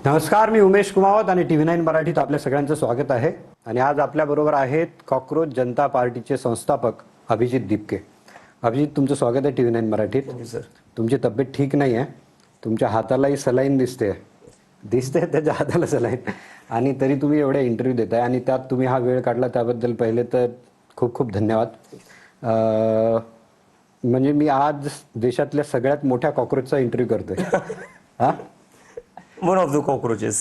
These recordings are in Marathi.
नमस्कार, मी उमेश कुमावत आणि TV9 मराठीत आपल्या सगळ्यांचं स्वागत आहे. आणि आज आपल्या बरोबर आहेत कॉकरोच जनता पार्टीचे संस्थापक अभिजित दीपके. अभिजित, तुमचं स्वागत आहे TV9 मराठीत. सर, तुमची तब्येत ठीक नाही आहे, तुमच्या हातालाही सलाईन दिसते त्याच्या हाताला सलाईन, आणि तरी तुम्ही एवढे इंटरव्ह्यू देताय आणि त्यात तुम्ही हा वेळ काढला त्याबद्दल पहिले तर खूप खूप धन्यवाद. म्हणजे मी आज देशातल्या सगळ्यात मोठ्या कॉकरोचचा इंटरव्ह्यू करतोय. हा, वन ऑफ द कॉकरोचेस.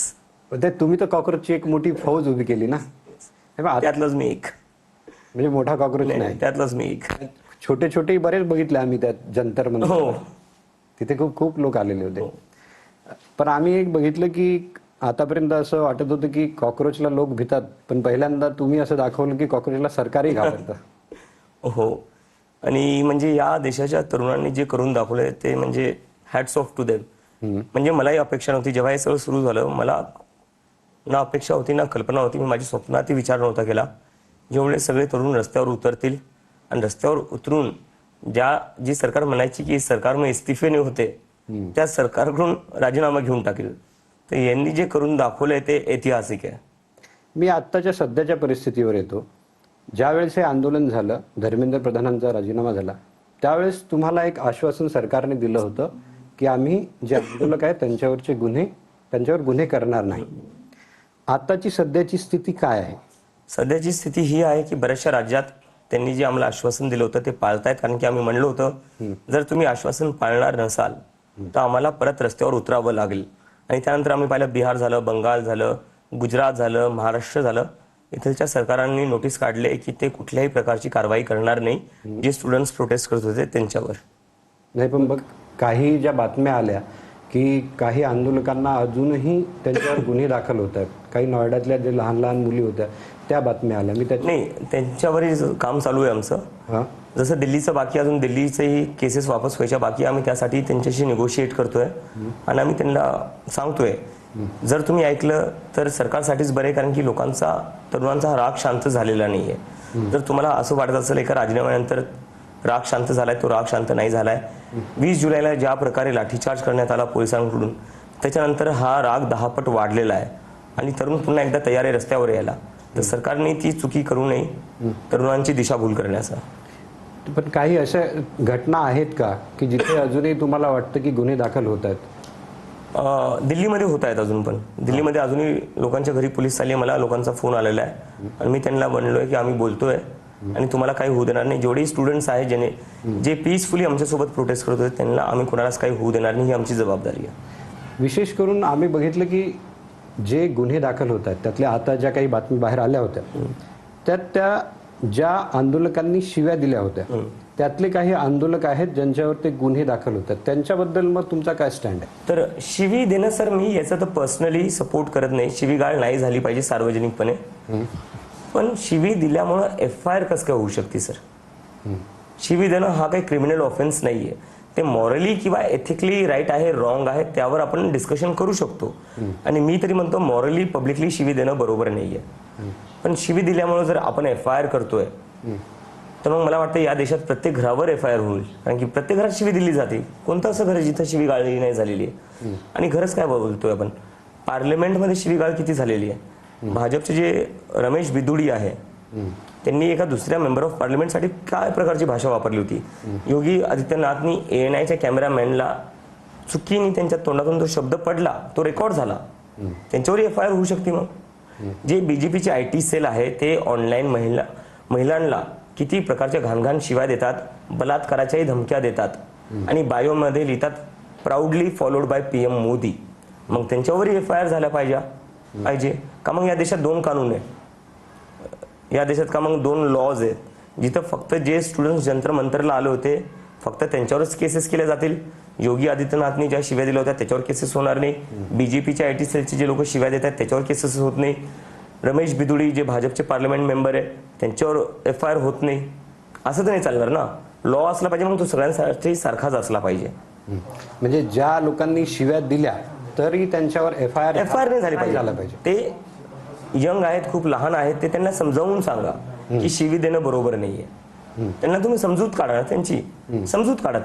ते तुम्ही तर कॉकरोचची एक मोठी फौज उभी केली ना. त्यातलंच मी एक. म्हणजे मोठा कॉकरोच नाही, त्यातलंच मी एक. छोटे छोटे बरेच बघितले आम्ही त्यात जंतर मंतर. हो, तिथे खूप खूप लोक आलेले होते. पण आम्ही एक बघितलं की आतापर्यंत असं वाटत होतं की कॉकरोचला लोक भितात, पण पहिल्यांदा तुम्ही असं दाखवलं की कॉकरोचला सरकारही घाबरतं. हो. आणि म्हणजे या देशाच्या तरुणांनी जे करून दाखवलंय ते म्हणजे हॅट्स ऑफ टू देम. म्हणजे मलाही अपेक्षा नव्हती. जेव्हा हे सगळं सुरू झालं, मला ना अपेक्षा होती ना कल्पना होती. मी माझ्या स्वप्नातही विचार नव्हता केला जेवढे सगळे तरुण रस्त्यावर उतरतील आणि रस्त्यावर उतरून जी सरकार म्हणायची की सरकार मग इस्तिफे नाही होते, त्या सरकारकडून राजीनामा घेऊन टाकेल. तर यांनी जे करून दाखवलंय ते ऐतिहासिक आहे. मी आत्ताच्या सध्याच्या परिस्थितीवर येतो. ज्यावेळेस हे आंदोलन झालं, धर्मेंद्र प्रधानांचा राजीनामा झाला, त्यावेळेस तुम्हाला एक आश्वासन सरकारने दिलं होतं की आम्ही जे आंदोलक आहेत त्यांच्यावर गुन्हे करणार नाही. आताची सध्याची स्थिती काय आहे? सध्याची स्थिती ही आहे की बऱ्याचशा राज्यात त्यांनी जे आम्हाला आश्वासन दिलं होतं ते पाळतायत. कारण की आम्ही म्हणलो होतं जर तुम्ही आश्वासन पाळणार नसाल तर आम्हाला परत रस्त्यावर उतरावं लागेल. आणि त्यानंतर आम्ही पाहिलं, बिहार झालं, बंगाल झालं, गुजरात झालं, महाराष्ट्र झालं. इथलच्या सरकारांनी नोटीस काढले की ते कुठल्याही प्रकारची कारवाई करणार नाही जे स्टुडंट्स प्रोटेस्ट करत होते त्यांच्यावर. नाही, पण बघ, काही ज्या बातम्या आल्या की काही आंदोलकांना अजूनही त्यांच्यावर गुन्हे दाखल होत आहेत. काही नोएडातल्या जे लहान लहान मुली होत्या त्या बातम्या आल्या. मी नाही, त्यांच्यावरही काम चालू आहे आमचं. हां, जसं दिल्लीचं बाकी, अजून दिल्लीचेही केसेस वापस व्हायच्या बाकी. आम्ही त्यासाठी त्यांच्याशी निगोशिएट करतोय आणि आम्ही त्यांना सांगतोय जर तुम्ही ऐकलं तर सरकारसाठीच बरे. कारण की तरुणांचा हा राग शांत झालेला नाहीये. जर तुम्हाला असं वाटत असेल एका राजीनाम्यानंतर राग शांत झालाय, तो राग शांत नाही झालाय. 20 जुलैला ज्या प्रकारे लाठीचार्ज करण्यात आला पोलिसांकडून, त्याच्यानंतर हा राग 10 पट वाढलेला आहे आणि तरुण पुन्हा एकदा तयार आहे रस्त्यावर यायला. तर सरकारने ती चुकी करू नये तरुणांची दिशाभूल करण्याचा. पण काही अशा घटना आहेत का की जिथे अजूनही तुम्हाला वाटतं की गुन्हे दाखल होत आहेत? दिल्लीमध्ये होत आहेत अजून पण. दिल्लीमध्ये अजूनही लोकांच्या घरी पोलीस आले. मला लोकांचा फोन आलेला आहे आणि मी त्यांना म्हणलोय की आम्ही बोलतोय आणि तुम्हाला काही होऊ देणार नाही. जेवढे स्टुडंट्स आहेत जे पीसफुली आमच्यासोबत प्रोटेस्ट करत होते त्यांना आम्ही कोणालाच काही होऊ देणार नाही, ही आमची जबाबदारी आहे. विशेष करून आम्ही बघितलं की जे गुन्हे दाखल होत आहेत त्यातल्या आता ज्या काही बातमी बाहेर आल्या होत्या त्यात त्या ज्या आंदोलकांनी शिव्या दिल्या होत्या त्यातले काही आंदोलक आहेत ज्यांच्यावर ते गुन्हे दाखल होतात, त्यांच्याबद्दल मग तुमचा काय स्टँड आहे? तर शिवी देणं सर, मी याचा तर पर्सनली सपोर्ट करत नाही. शिवीगाळ नाही झाली पाहिजे सार्वजनिकपणे. पण शिवी दिल्यामुळं FIR कसं काय होऊ शकते सर? शिवी देणं हा काही क्रिमिनल ऑफेन्स नाहीये. ते मॉरली किंवा एथिकली राईट आहे, रॉंग आहे, त्यावर आपण डिस्कशन करू शकतो. आणि मी तरी म्हणतो मॉरली पब्लिकली शिवी देणं बरोबर नाहीये. पण शिवी दिल्यामुळे जर आपण FIR करतोय तर मग मला वाटतं या देशात प्रत्येक घरावर FIR होईल. कारण की प्रत्येक घरात शिवी दिली जाते. कोणतं असं घर आहे जिथं शिवी गाळली नाही झालेली आहे? आणि घरच काय बोलतोय आपण, पार्लमेंटमध्ये शिवीगाळ किती झालेली आहे? भाजपचे जे रमेश बिदुडी आहे त्यांनी एका दुसऱ्या मेंबर ऑफ पार्लमेंटसाठी काय प्रकारची भाषा वापरली होती. योगी आदित्यनाथनी ANIच्या कॅमेरामॅनला चुकीने त्यांच्या तोंडातून तो शब्द पडला, तो रेकॉर्ड झाला, त्यांच्यावर FIR होऊ शकते. मग जे BJPचे IT सेल आहे ते ऑनलाईन महिलांना किती प्रकारच्या घाणघाण शिवाय देतात, बलात्काराच्याही धमक्या देतात आणि बायोमध्ये लिहितात proudly followed by PM Modi. मग त्यांच्यावरही FIR झाल्या पाहिजे का? मग या देशात 2 कानून आहे, या देशात का मग 2 लॉज आहेत जिथं फक्त जे स्टुडंट्स जंतर मंतरला आले होते फक्त त्यांच्यावरच केसेस केल्या जातील? योगी आदित्यनाथनी ज्या शिव्या दिल्या होत्या त्याच्यावर केसेस होणार नाही. BJPच्या IT सेलचे जे लोक शिव्या देतात त्याच्यावर केसेस होत नाही. रमेश बिदुडी जे भाजपचे पार्लमेंट मेंबर आहे त्यांच्यावर FIR होत नाही. असं तर नाही चालणार ना. लॉ असला पाहिजे, मग तो सगळ्यांसाठी सारखाच असला पाहिजे. म्हणजे ज्या लोकांनी शिव्या दिल्या तरी त्यांच्यावर FIR नाही झाली पाहिजे. ते यंग आहेत, खूप लहान आहेत, ते त्यांना समजावून सांगा की शिवी देणं बरोबर नाहीये. त्यांना तुम्ही समजूत काढा, त्यांची समजूत काढा.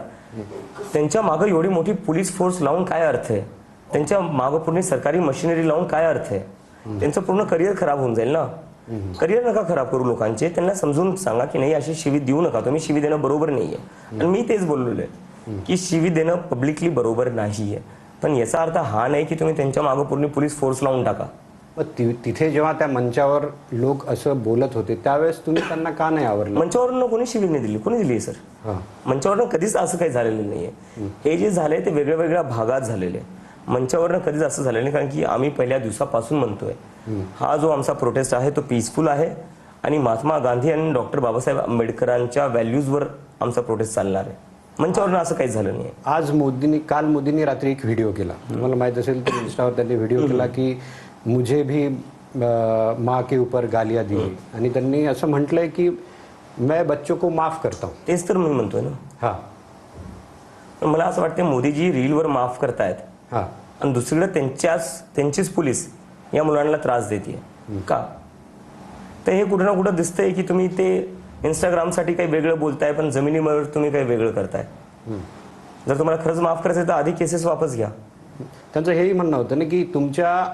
त्यांच्या मागे एवढी मोठी पोलीस फोर्स लावून काय अर्थ आहे? त्यांच्या मागं पूर्ण सरकारी मशिनरी लावून काय अर्थ आहे? त्यांचं पूर्ण करिअर खराब होऊन जाईल ना. करिअर नका खराब करू लोकांचे. त्यांना समजून सांगा की नाही, अशी शिवी देऊ नका तुम्ही. शिवी देणं बरोबर नाहीये. आणि मी तेच बोललेलो आहे की शिवी देणं पब्लिकली बरोबर नाहीये. पण याचा अर्थ हा नाही की तुम्ही त्यांच्या मागं पूर्ण पोलीस फोर्स लावून टाका. तिथे जेव्हा त्या मंचावर लोक असं बोलत होते त्यावेळेस तुम्ही त्यांना का नाही आवरलं? मंचावरनं कोणी शिवी नाही दिली? कोणी दिली सर? मंचावरनं कधीच असं काही झालेलं नाहीये. हे जे झालंय ते वेगळ्या वेगळ्या भागात झालेले. मंचावरनं कधीच असं झालं नाही, कारण की आम्ही पहिल्या दिवसापासून म्हणतोय हा जो आमचा प्रोटेस्ट आहे तो पीसफुल आहे आणि महात्मा गांधी आणि डॉक्टर बाबासाहेब आंबेडकरांच्या व्हॅल्यूजवर आमचा प्रोटेस्ट चालणार आहे. मंचावरनं असं काही झालं नाही. काल मोदींनी रात्री एक व्हिडिओ केला, तुम्हाला माहित असेल तर इंस्टावर त्यांनी व्हिडिओ केला की मुझे भी माँ के ऊपर गालियां दी, आणि त्यांनी असं म्हटलंय की मैं बच्चों को माफ करता हूं. तेच तर मी म्हणतोय ना. हा, पण मला असं वाटतं मोदीजी रीलवर माफ करतायत हा, आणि दुसरीकडे त्यांचीच पोलीस या मुलांना त्रास देते का? तर हे कुठं ना कुठं दिसतंय की तुम्ही ते इंस्टाग्रामसाठी काही वेगळं बोलताय पण जमिनीवर तुम्ही काही वेगळं करताय. जर तुम्हाला खरंच माफ करायचं तर आधी केसेस वापस घ्या. त्यांचं हेही म्हणणं होतं ना की तुमच्या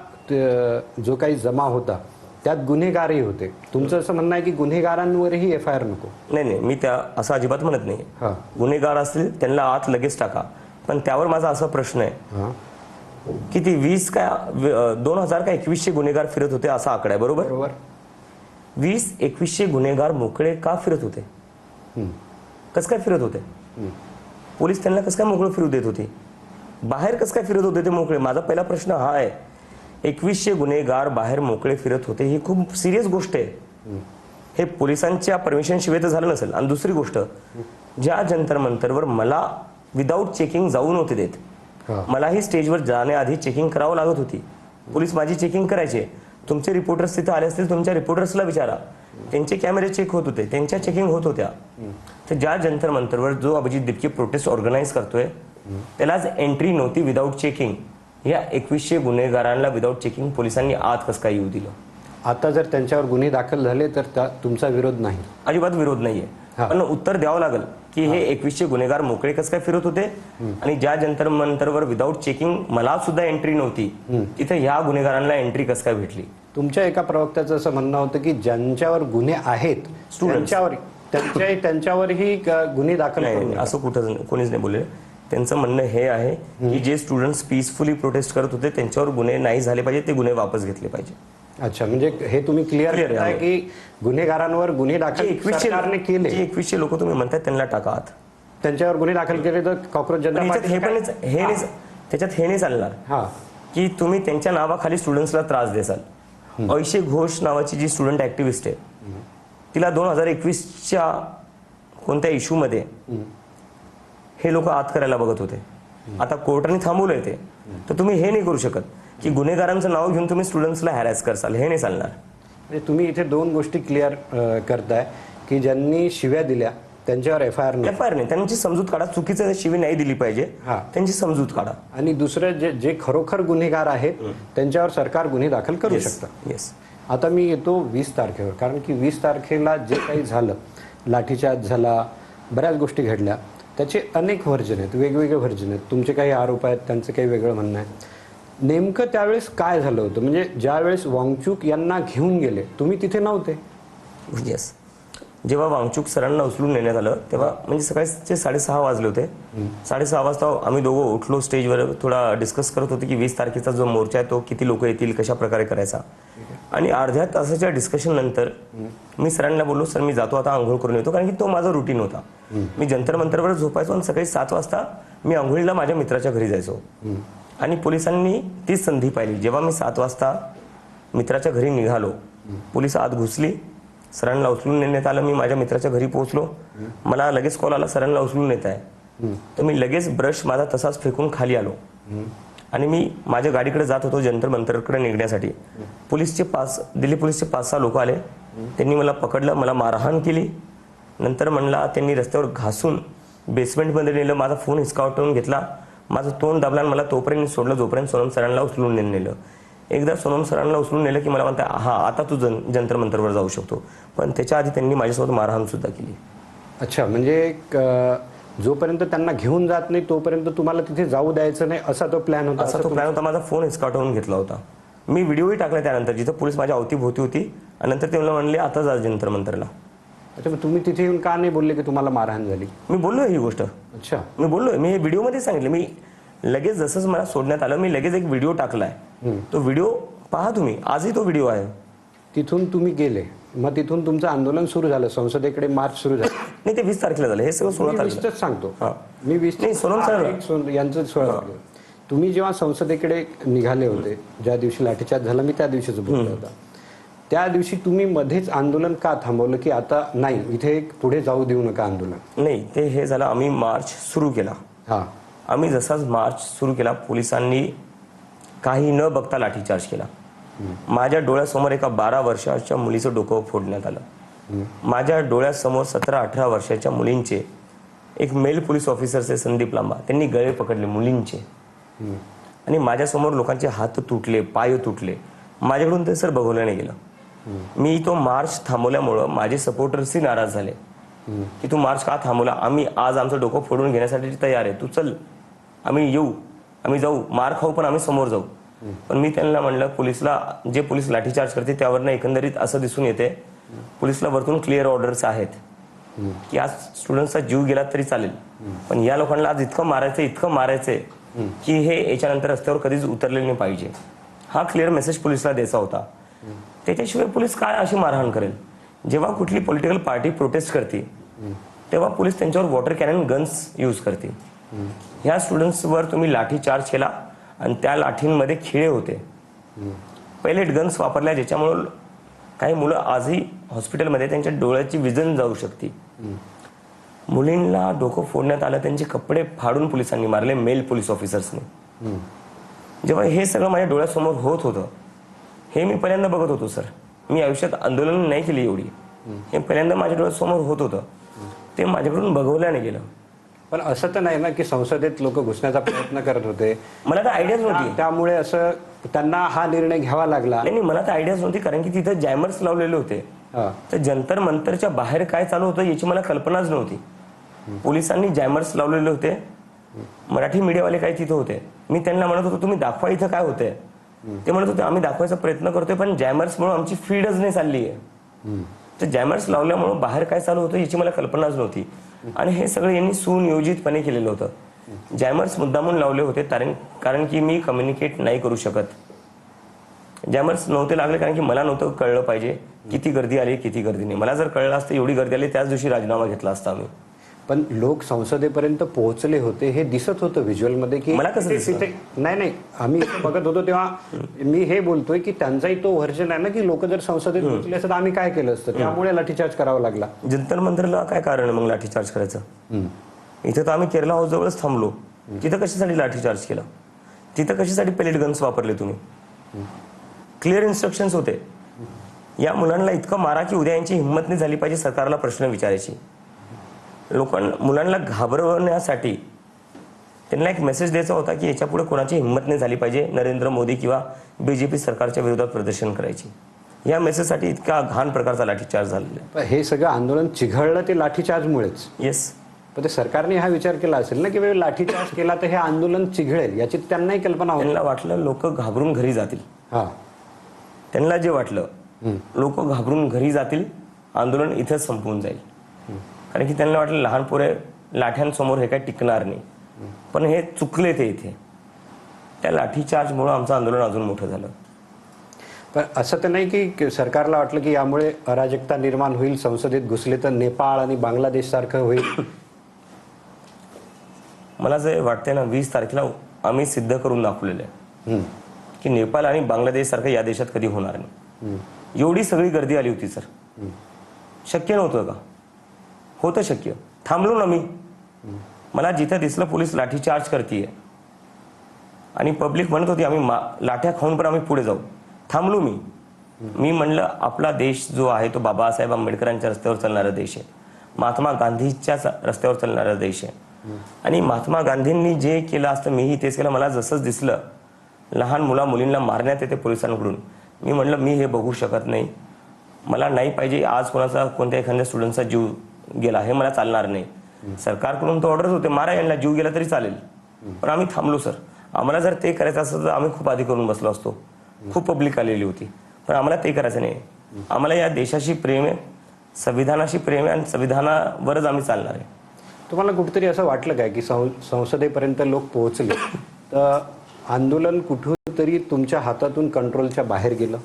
जो काही जमा होता त्यात गुन्हेगारही होते. तुमचं असं म्हणणं आहे की गुन्हेगारांवरही FIR नको. नाही, मी त्या असं अजिबात म्हणत नाही. गुन्हेगार असतील त्यांना आत लगेच टाका. पण त्यावर माझा असा प्रश्न आहे किती 20 काय 2000 का 2100 गुन्हेगार फिरत होते असा आकडा आहे, बरोबर? 20-2100 गुन्हेगार मोकळे का फिरत होते? कसं काय फिरत होते? पोलीस त्यांना कसं काय मोकळं फिरू देत होते? बाहेर कसं काय फिरत होते ते मोकळे? माझा पहिला प्रश्न हा आहे. 2100 गुन्हेगार बाहेर मोकळे फिरत होते ही खूप सिरियस गोष्ट आहे. हे पोलिसांच्या परमिशन शिवाय तर झालं नसेल. आणि दुसरी गोष्ट, ज्या जंतर मंतरवर मला विदाऊट चेकिंग जाऊ नव्हते देत, मलाही स्टेजवर जाण्याआधी चेकिंग करावं लागत होती. पोलीस माझी चेकिंग करायचे. तुमचे रिपोर्टर्स तिथे आले असतील, तुमच्या रिपोर्टर्सला विचारा, त्यांचे कॅमेरे चेक होत होते, त्यांच्या चेकिंग होत होत्या. तर ज्या जंतर मंतरवर जो अभिजित दिपके प्रोटेस्ट ऑर्गनाईज करतोय त्यालाच एंट्री नव्हती विदाऊट चेकिंग. या 2100 गुन्हेगारांना विदाऊट चेकिंग पोलिसांनी आत कसं काय येऊ दिलं? आता जर त्यांच्यावर गुन्हे दाखल झाले तर तुमचा विरोध नाही? अजिबात विरोध नाहीये. पण उत्तर द्यावं लागेल की हे 2100 गुन्हेगार मोकळे कसं काय फिरत होते आणि ज्या जंतर मंतरवर विदाऊट चेकिंग मला सुद्धा एंट्री नव्हती तिथे ह्या गुन्हेगारांना एंट्री कसं काय भेटली? तुमच्या एका प्रवक्त्याचं असं म्हणणं होतं की ज्यांच्यावर गुन्हे आहेत त्यांच्यावरही गुन्हे दाखल नाही, असं कुठं कोणीच नाही बोलले. त्यांचं म्हणणं हे आहे की जे स्टुडंट्स पीसफुली प्रोटेस्ट करत होते त्यांच्यावर गुन्हे नाही झाले पाहिजे, ते गुन्हे वापस घेतले पाहिजे. अच्छा, म्हणजे हे तुम्ही क्लिअर करताय की गुन्हेगारांवर गुन्हे दाखल सरकारने केले. 2100 लोक तुम्ही म्हणताय त्यांना टाका आत. त्यांच्यावर गुन्हे दाखल केले तर काँक्रोच जनता पार्टी त्याच्यात हे नाही चालणार की तुम्ही त्यांच्या नावाखाली स्टुडंट्सला त्रास देसाल. ऐशे घोष नावाची जी स्टुडंट ऍक्टिव्हिस्ट आहे तिला 2021च्या कोणत्या इश्यूमध्ये हे लोक आत करायला बघत होते. आता कोर्टाने थांबवलंय ते. तर तुम्ही हे नाही करू शकत की गुन्हेगारांचं नाव घेऊन तुम्ही स्टुडंट्सला हॅरॅस करसाल, हे नाही चालणार. म्हणजे तुम्ही इथे दोन गोष्टी क्लिअर करताय की ज्यांनी शिव्या दिल्या त्यांच्यावर FIR नाही, त्यांची समजूत काढा. चुकीचं शिवी नाही दिली पाहिजे, त्यांची समजूत काढा. आणि दुसरं जे खरोखर गुन्हेगार आहेत त्यांच्यावर सरकार गुन्हे दाखल करू शकतं. येस. आता मी येतो 20 तारखेवर, कारण की 20 तारखेला जे काही झालं, लाठीचार्ज झाला, बऱ्याच गोष्टी घडल्या, त्याचे अनेक व्हर्जन आहेत, वेगवेगळे व्हर्जन आहेत. तुमचे काही आरोप आहेत, त्यांचं काही वेगळं म्हणणं आहे. नेमकं त्यावेळेस काय झालं होतं? म्हणजे ज्यावेळेस वांगचूक यांना घेऊन गेले तुम्ही तिथे नव्हते? येस. जेव्हा वांगचूक सरांना उचलून नेण्यात आलं तेव्हा म्हणजे सकाळचे 6:30 वाजले होते. 6:30 वाजता आम्ही दोघं उठलो, स्टेजवर थोडा डिस्कस करत होतो की 20 तारखेचा जो मोर्चा आहे तो किती लोक येतील, कशा प्रकारे करायचा. आणि अर्ध्या तासाच्या डिस्कशन नंतर मी सरांना बोललो, सर मी जातो आता, आंघोळ करून येतो, कारण की तो माझा रुटीन होता. मी जंतर मंतरवर झोपायचो आणि सकाळी 7 वाजता मी आंघोळीला माझ्या मित्राच्या घरी जायचो. आणि पोलिसांनी तीच संधी पाहिली. जेव्हा मी 7 वाजता मित्राच्या घरी निघालो, पोलीस आत घुसली, सरांना उचलून नेण्यात आलं. मी माझ्या मित्राच्या घरी पोहोचलो, मला लगेच कॉल आला सरांना उचलून नेत आहे. तर मी लगेच ब्रश माझा तसाच फेकून खाली आलो आणि मी माझ्या गाडीकडे जात होतो जंतर मंतरकडे निघण्यासाठी. दिल्ली पोलीसचे 5-6 लोक आले. त्यांनी मला पकडलं, मला मारहाण केली. नंतर म्हणला त्यांनी रस्त्यावर घासून बेसमेंटमध्ये नेलं, माझा फोन हिसकावून घेतला, माझं तोंड दाबलं आणि मला तोपर्यंत सोडलं जोपर्यंत सोनम सरांना उचलून नेलं. एकदा सोनम सरांना उचलून नेलं की मला म्हणता आता तू जंतर मंतरवर जाऊ शकतो. पण त्याच्या आधी त्यांनी माझ्यासोबत मारहाण सुद्धा केली. अच्छा, म्हणजे जोपर्यंत त्यांना घेऊन जात नाही तोपर्यंत तुम्हाला तिथे जाऊ द्यायचं नाही असा तो प्लॅन होता. असा तो प्लॅन होता. माझा फोन हिसकावून घेतला होता. मी व्हिडिओही टाकला त्यानंतर, जिथं पोलीस माझ्या अवतीभोवती होती, आणि नंतर ते मला म्हणले आता जा जंतर मंतरला. अच्छा, मग तुम्ही तिथे येऊन का नाही बोलले की तुम्हाला मारहाण झाली? मी बोललोय ही गोष्ट. अच्छा, मी बोललोय, मी हे व्हिडिओमध्ये सांगितलं. मी लगेच जसंच मला सोडण्यात आलं, मी लगेच एक व्हिडिओ टाकलाय. तो व्हिडिओ पहा तुम्ही, आजही तो व्हिडिओ आहे. तिथून तुम्ही गेले, मग तिथून तुमचं आंदोलन सुरू झालं, संसदेकडे मार्च सुरू झालं. नाही, ते 20 तारखेला झालं. हे सगळं 16 मी तारखेला. 20च सांगतो. हा. मी 20 नाही, सोनम सर यांचं 16 तारखेला. तुम्ही जेव्हा संसदेकडे निघाले होते, ज्या दिवशी लाठीचार्ज झाला, मी त्या दिवशीच बोललो होता. त्या दिवशी तुम्ही मध्येच आंदोलन का थांबवलं की आता नाही, इथे पुढे जाऊ देऊ नका आंदोलन? नाही, ते हे झालं, आम्ही मार्च सुरू केला. हा, आम्ही जसाच मार्च सुरू केला, पोलिसांनी काही न बघता लाठीचार्ज केला. माझ्या डोळ्यासमोर एका 12 वर्षाच्या मुलीचं डोकं फोडण्यात आलं. माझ्या डोळ्यासमोर 17-18 वर्षाच्या मुलींचे, एक मेल पोलीस ऑफिसरचे संदीप लांबा, त्यांनी गळे पकडले मुलींचे. आणि माझ्यासमोर लोकांचे हात तुटले, पाय तुटले. माझ्याकडून ते सर बघवलं नाही गेलं. मी तो मार्च थांबवल्यामुळं माझे सपोर्टर्सही नाराज झाले की तू मार्च का थांबवला? आम्ही आज आमचं डोकं फोडून घेण्यासाठी तयार आहे, तू चल, आम्ही येऊ, आम्ही जाऊ, मार खाऊ, पण आम्ही समोर जाऊ. पण मी त्यांना म्हणलं, पोलिसला, जे पोलीस लाठीचार्ज करते त्यावरनं एकंदरीत असं दिसून येते, पोलिसला वरतून क्लिअर ऑर्डर्स आहेत की आज स्टुडंट्सचा जीव गेला तरी चालेल, पण या लोकांना आज इतकं मारायचंय की हे याच्यानंतर रस्त्यावर कधीच उतरलेले नाही पाहिजे. हा क्लिअर मेसेज पोलिसला द्यायचा होता. त्याच्याशिवाय पोलीस काय अशी मारहाण करेल? जेव्हा कुठली पॉलिटिकल पार्टी प्रोटेस्ट करते तेव्हा पोलीस त्यांच्यावर वॉटर कॅनन गन्स यूज करते. ह्या स्टुडंट्सवर तुम्ही लाठी चार्ज केला आणि त्या लाठींमध्ये खिळे होते. पहिले गन्स वापरल्या, ज्याच्यामुळे काही मुलं आजही हॉस्पिटलमध्ये त्यांच्या डोळ्याची विजन जाऊ शकते. मुलींना डोकं फोडण्यात आलं, त्यांचे कपडे फाडून पोलिसांनी मारले, मेल पोलीस ऑफिसर्सने. जेव्हा हे सगळं माझ्या डोळ्यासमोर होत होतं, हे मी पहिल्यांदा बघत होतो सर. मी आयुष्यात आंदोलन नाही केली एवढी, हे पहिल्यांदा माझ्या डोळ्यासमोर होत होतं. ते माझ्याकडून बघवल्याने गेलं. पण असं तर नाही ना की संसदेत लोक घुसण्याचा प्रयत्न करत होते? मला तर आयडियाच नव्हती. त्यामुळे असं त्यांना हा निर्णय घ्यावा लागला? नाही, मला तर आयडियाच नव्हती, कारण की तिथे जॅमर्स लावलेले होते. तर जंतर मंतरच्या बाहेर काय चालू होतं याची मला कल्पनाच नव्हती. पोलिसांनी जॅमर्स लावलेले होते, मराठी मीडियावाले काही तिथे होते. मी त्यांना म्हणत होतो, तुम्ही दाखवा इथं काय होतंय. ते म्हणत होते, आम्ही दाखवायचा प्रयत्न करतोय, पण जॅमर्समुळे आमची फीडच नाही चालली आहे. तर जॅमर्स लावल्यामुळे बाहेर काय चालू होतं याची मला कल्पनाच नव्हती. आणि हे सगळं यांनी सुनियोजितपणे केलेलं होतं. जॅमर्स मुद्दामून लावले होते कारण की मी कम्युनिकेट नाही करू शकत. जॅमर्स नव्हते लागले कारण की मला नव्हतं कळलं पाहिजे किती गर्दी आली, किती गर्दी नाही. मला जर कळलं असतं एवढी गर्दी आली, त्याच दिवशी राजीनामा घेतला असता आम्ही. पण लोक संसदेपर्यंत पोहोचले होते, हे दिसत होतं व्हिज्युअल मध्ये की मला कसं दिसलं? नाही, आम्ही बघत होतो तेव्हा. मी हे बोलतोय की त्यांचाही तो व्हर्जन आहे ना की लोक जर संसदेत पोहोचले असतं तर आम्ही काय केलं असतं, त्यामुळे लाठीचार्ज करावा लागला. जंतर मंतरला काय कारण आहे मग लाठीचार्ज करायचं? इथं तर आम्ही केरला हाऊस जवळच थांबलो. तिथं कशासाठी लाठीचार्ज केला? तिथं कशासाठी पेलेट गन्स वापरले तुम्ही? क्लिअर इन्स्ट्रक्शन्स होते, या मुलांना इतकं मारा की उद्या यांची हिंमत नाही झाली पाहिजे सरकारला प्रश्न विचारायची. मुलांना घाबरवण्यासाठी त्यांना एक मेसेज द्यायचा होता की याच्या पुढे कोणाची हिंमत नाही झाली पाहिजे नरेंद्र मोदी किंवा बीजेपी सरकारच्या विरोधात प्रदर्शन करायची. या मेसेजसाठी इतका घाण प्रकारचा लाठीचार्ज झालेला आहे. हे सगळं आंदोलन चिघळलं ते लाठीचार्जमुळेच. येस. पण ते सरकारने हा विचार केला असेल ना की लाठीचार्ज केला तर हे आंदोलन चिघळेल, याची त्यांनाही कल्पना होती. त्यांना वाटलं लोक घाबरून घरी जातील. हा, त्यांना जे वाटलं लोक घाबरून घरी जातील, आंदोलन इथेच संपवून जाईल. कारण की त्यांना वाटलं लहान पोरे लाठ्यांसमोर हे काय टिकणार नाही. पण हे चुकले ते इथे. त्या लाठीचार्जमुळे आमचं आंदोलन अजून मोठं झालं. पण असं तर नाही की सरकारला वाटलं की यामुळे अराजकता निर्माण होईल, संसदेत घुसले तर नेपाळ आणि बांगलादेश सारखं होईल? मला जे वाटतंय ना, 20 तारखेला आम्ही सिद्ध करून दाखवलेलं आहे की नेपाळ आणि बांगलादेश सारखं या देशात कधी होणार नाही. एवढी सगळी गर्दी आली होती सर, शक्य नव्हतं का? होतं शक्य. थांबलो ना मी. मला जिथे दिसलं पोलीस लाठीचार्ज करतीये आणि पब्लिक म्हणत होती आम्ही लाठ्या खाऊन पण आम्ही पुढे जाऊ, थांबलो मी. मी म्हणलं आपला देश जो आहे तो बाबासाहेब आंबेडकरांच्या रस्त्यावर चालणारा देश आहे, महात्मा गांधीच्या रस्त्यावर चालणारा देश आहे. आणि महात्मा गांधींनी जे केलं असतं मीही तेच केलं. मला जसंच दिसलं लहान मुलींना मारण्यात येते पोलिसांकडून, मी म्हणलं मी हे बघू शकत नाही. मला नाही पाहिजे आज कोणाचा, कोणत्या एखाद्या स्टुडंटचा जीव गेला, हे मला चालणार नाही. सरकारकडून तो ऑर्डर होते, मारा यांना, जीव गेला तरी चालेल. पण आम्ही थांबलो सर. आम्हाला जर ते करायचं असतं तर आम्ही खूप आधी करून बसलो असतो. खूप पब्लिक आलेली होती. पण आम्हाला ते करायचं नाही. आम्हाला या देशाशी प्रेम आहे, संविधानाशी प्रेम आहे आणि संविधानावरच आम्ही चालणार आहे. तुम्हाला कुठेतरी असं वाटलं काय की संसदेपर्यंत लोक पोहोचले तर आंदोलन कुठून तरी तुमच्या हातातून कंट्रोलच्या बाहेर गेलं?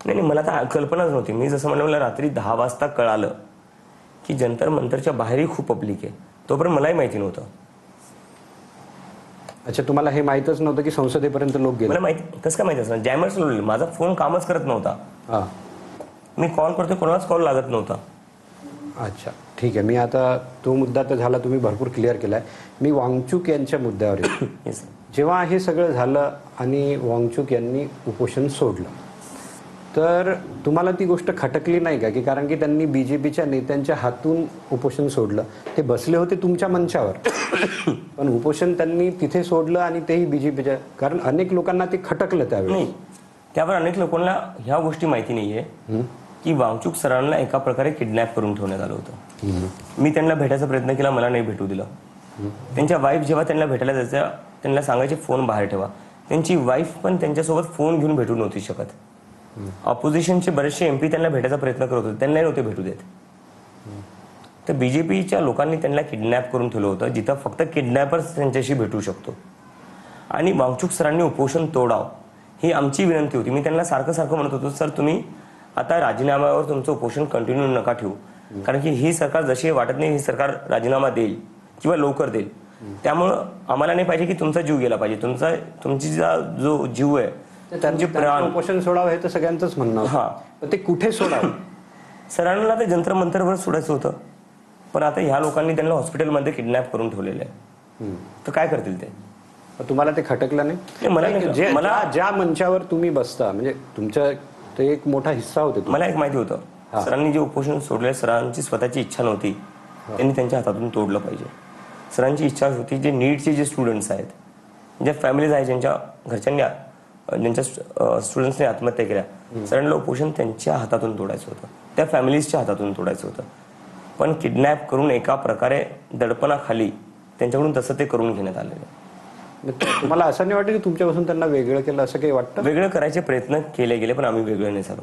नाही, मला तर कल्पनाच नव्हती. मी जसं म्हणलं, मला रात्री 10 वाजता कळालं की जंतर मंतरच्या बाहेरही खूप पब्लिक आहे. तोपर्यंत मलाही माहिती नव्हतं. अच्छा, तुम्हाला हे माहीतच नव्हतं की संसदेपर्यंत लोक गेले? मला माहिती कसं काय माहिती असणार? जॅमर्स लावलेले. माझा फोन कामच करत नव्हता. हां, मी कॉल करतो, कोणालाच कॉल लागत नव्हता. अच्छा, ठीक आहे. मी आता तो मुद्दा तर झाला, तुम्ही भरपूर क्लिअर केलाय. मी वांगचुक यांच्या मुद्द्यावर येतो. येस. जेव्हा हे सगळं झालं आणि वांगचुक यांनी उपोषण सोडलं, तर तुम्हाला ती गोष्ट खटकली नाही का? की कारण की त्यांनी बीजेपीच्या नेत्यांच्या हातून उपोषण सोडलं. ते बसले होते तुमच्या मंचावर, पण उपोषण त्यांनी तिथे सोडलं आणि तेही बीजेपीच्या, कारण अनेक लोकांना ते खटकलं त्यावेळी. नाही, त्यावर अनेक लोकांना ह्या गोष्टी माहिती नाहीये की वांगचुक सरांना एका प्रकारे किडनॅप करून ठेवण्यात आलं होतं. मी त्यांना भेटायचा प्रयत्न केला, मला नाही भेटू दिलं. त्यांच्या वाईफ जेव्हा त्यांना भेटायला जायचं, त्यांना सांगायचे फोन बाहेर ठेवा. त्यांची वाईफ पण त्यांच्यासोबत फोन घेऊन भेटू नव्हती शकत. ऑपोजिशनचे बरेचसे MP त्यांना भेटायचा प्रयत्न करत होते, त्यांनाही नव्हते भेटू देत. तर बीजेपीच्या लोकांनी त्यांना किडनॅप करून ठेवलं होतं, जिथं फक्त किडनॅपर्स त्यांच्याशी भेटू शकतो. आणि वांगचुक सरांनी उपोषण तोडावं ही आमची विनंती होती. मी त्यांना सारखं म्हणत होतो, सर तुम्ही आता राजीनाम्यावर तुमचं उपोषण कंटिन्यू नका ठेवू, कारण की ही सरकार जशी वाटत नाही ही सरकार राजीनामा देईल किंवा लवकर देईल. त्यामुळं आम्हाला नाही पाहिजे की तुमचा जीव गेला पाहिजे. तुमची जो जीव आहे, त्यांचे प्राण. उपोषण सोडावं हे तर सगळ्यांचंच म्हणणं होतं. हा, पण ते कुठे सोडावं? सरांना ते जंतर मंतरवर सोडायचं होतं, पण आता ह्या लोकांनी त्यांना हॉस्पिटलमध्ये किडनॅप करून ठेवलेलं आहे. तर काय करतील ते? तुम्हाला ते खटकलं नाही? मला ज्या मंचावर तुम्ही बसता, म्हणजे तुमच्या ते एक मोठा हिस्सा होते. मला एक माहिती होतं, सरांनी जे उपोषण सोडले, सरांची स्वतःची इच्छा नव्हती, त्यांनी त्यांच्या हातातून तोडलं पाहिजे. सरांची इच्छा होती, जे नीटचे जे स्टुडंट्स आहेत, ज्या फॅमिलीज आहेत, ज्यांच्या घरच्यांनी ज्यांच्या स्टुडंट्सने आत्महत्या केल्या, सरांना उपोषण त्यांच्या हातातून तोडायचं होतं, त्या फॅमिलीजच्या हातातून तोडायचं होतं. पण किडनॅप करून एका प्रकारे दडपणाखाली त्यांच्याकडून तसं ते करून घेण्यात आलेलं. तुम्हाला असं नाही वाटतं की तुमच्यापासून त्यांना वेगळं केलं असं काही वाटतं? वेगळं करायचे प्रयत्न केले गेले, पण आम्ही वेगळं नाही झालो.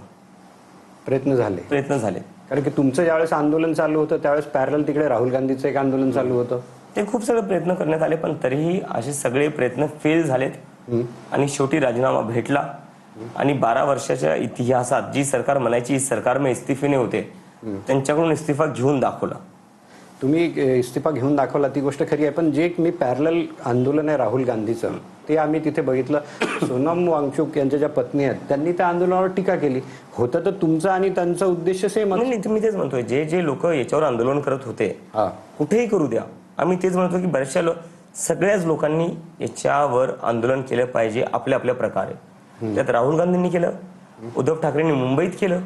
प्रयत्न झाले. कारण की तुमचं ज्यावेळेस आंदोलन चालू होतं त्यावेळेस पॅरल तिकडे राहुल गांधीचं एक आंदोलन चालू होतं. ते खूप सगळे प्रयत्न करण्यात आले, पण तरीही असे सगळे प्रयत्न फेल झालेत. आणि शेवटी राजीनामा भेटला. आणि 12 वर्षाच्या इतिहासात जी सरकार म्हणायची सरकार में इस्तीफे नाही होते, त्यांच्याकडून इस्तीफा घेऊन दाखवला. तुम्ही इस्तीफा घेऊन दाखवला, ती गोष्ट खरी आहे. पण जे मी पॅरल आंदोलन आहे राहुल गांधीचं, ते आम्ही तिथे बघितलं. सोनम वांगचुक यांच्या ज्या पत्नी आहेत त्यांनी त्या आंदोलनावर टीका केली. होतं तर तुमचा आणि त्यांचा उद्देश सेम. नाही, मी तेच म्हणतोय, जे लोक याच्यावर आंदोलन करत होते, कुठेही करू द्या, आम्ही तेच म्हणतो की बऱ्याचशा सगळ्याच लोकांनी याच्यावर आंदोलन केलं पाहिजे आपल्या आपल्या प्रकारे. त्यात राहुल गांधींनी केलं, उद्धव ठाकरेंनी मुंबईत केलं,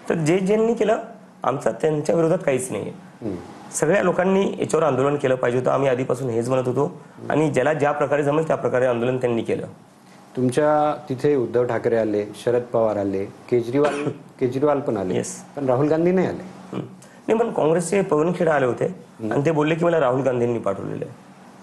तर ज्यांनी केलं, आमचा त्यांच्या विरोधात काहीच नाहीये. सगळ्या लोकांनी याच्यावर आंदोलन केलं पाहिजे होतं. आम्ही आधीपासून हेच म्हणत होतो, आणि ज्याला ज्या प्रकारे जमेल त्या प्रकारे आंदोलन त्यांनी केलं. तुमच्या तिथे उद्धव ठाकरे आले, शरद पवार आले, केजरीवाल पण आले, पण राहुल गांधी नाही आले. नाही, पण काँग्रेसचे पवन खेडा आले होते आणि ते बोलले की मला राहुल गांधींनी पाठवलेलं आहे.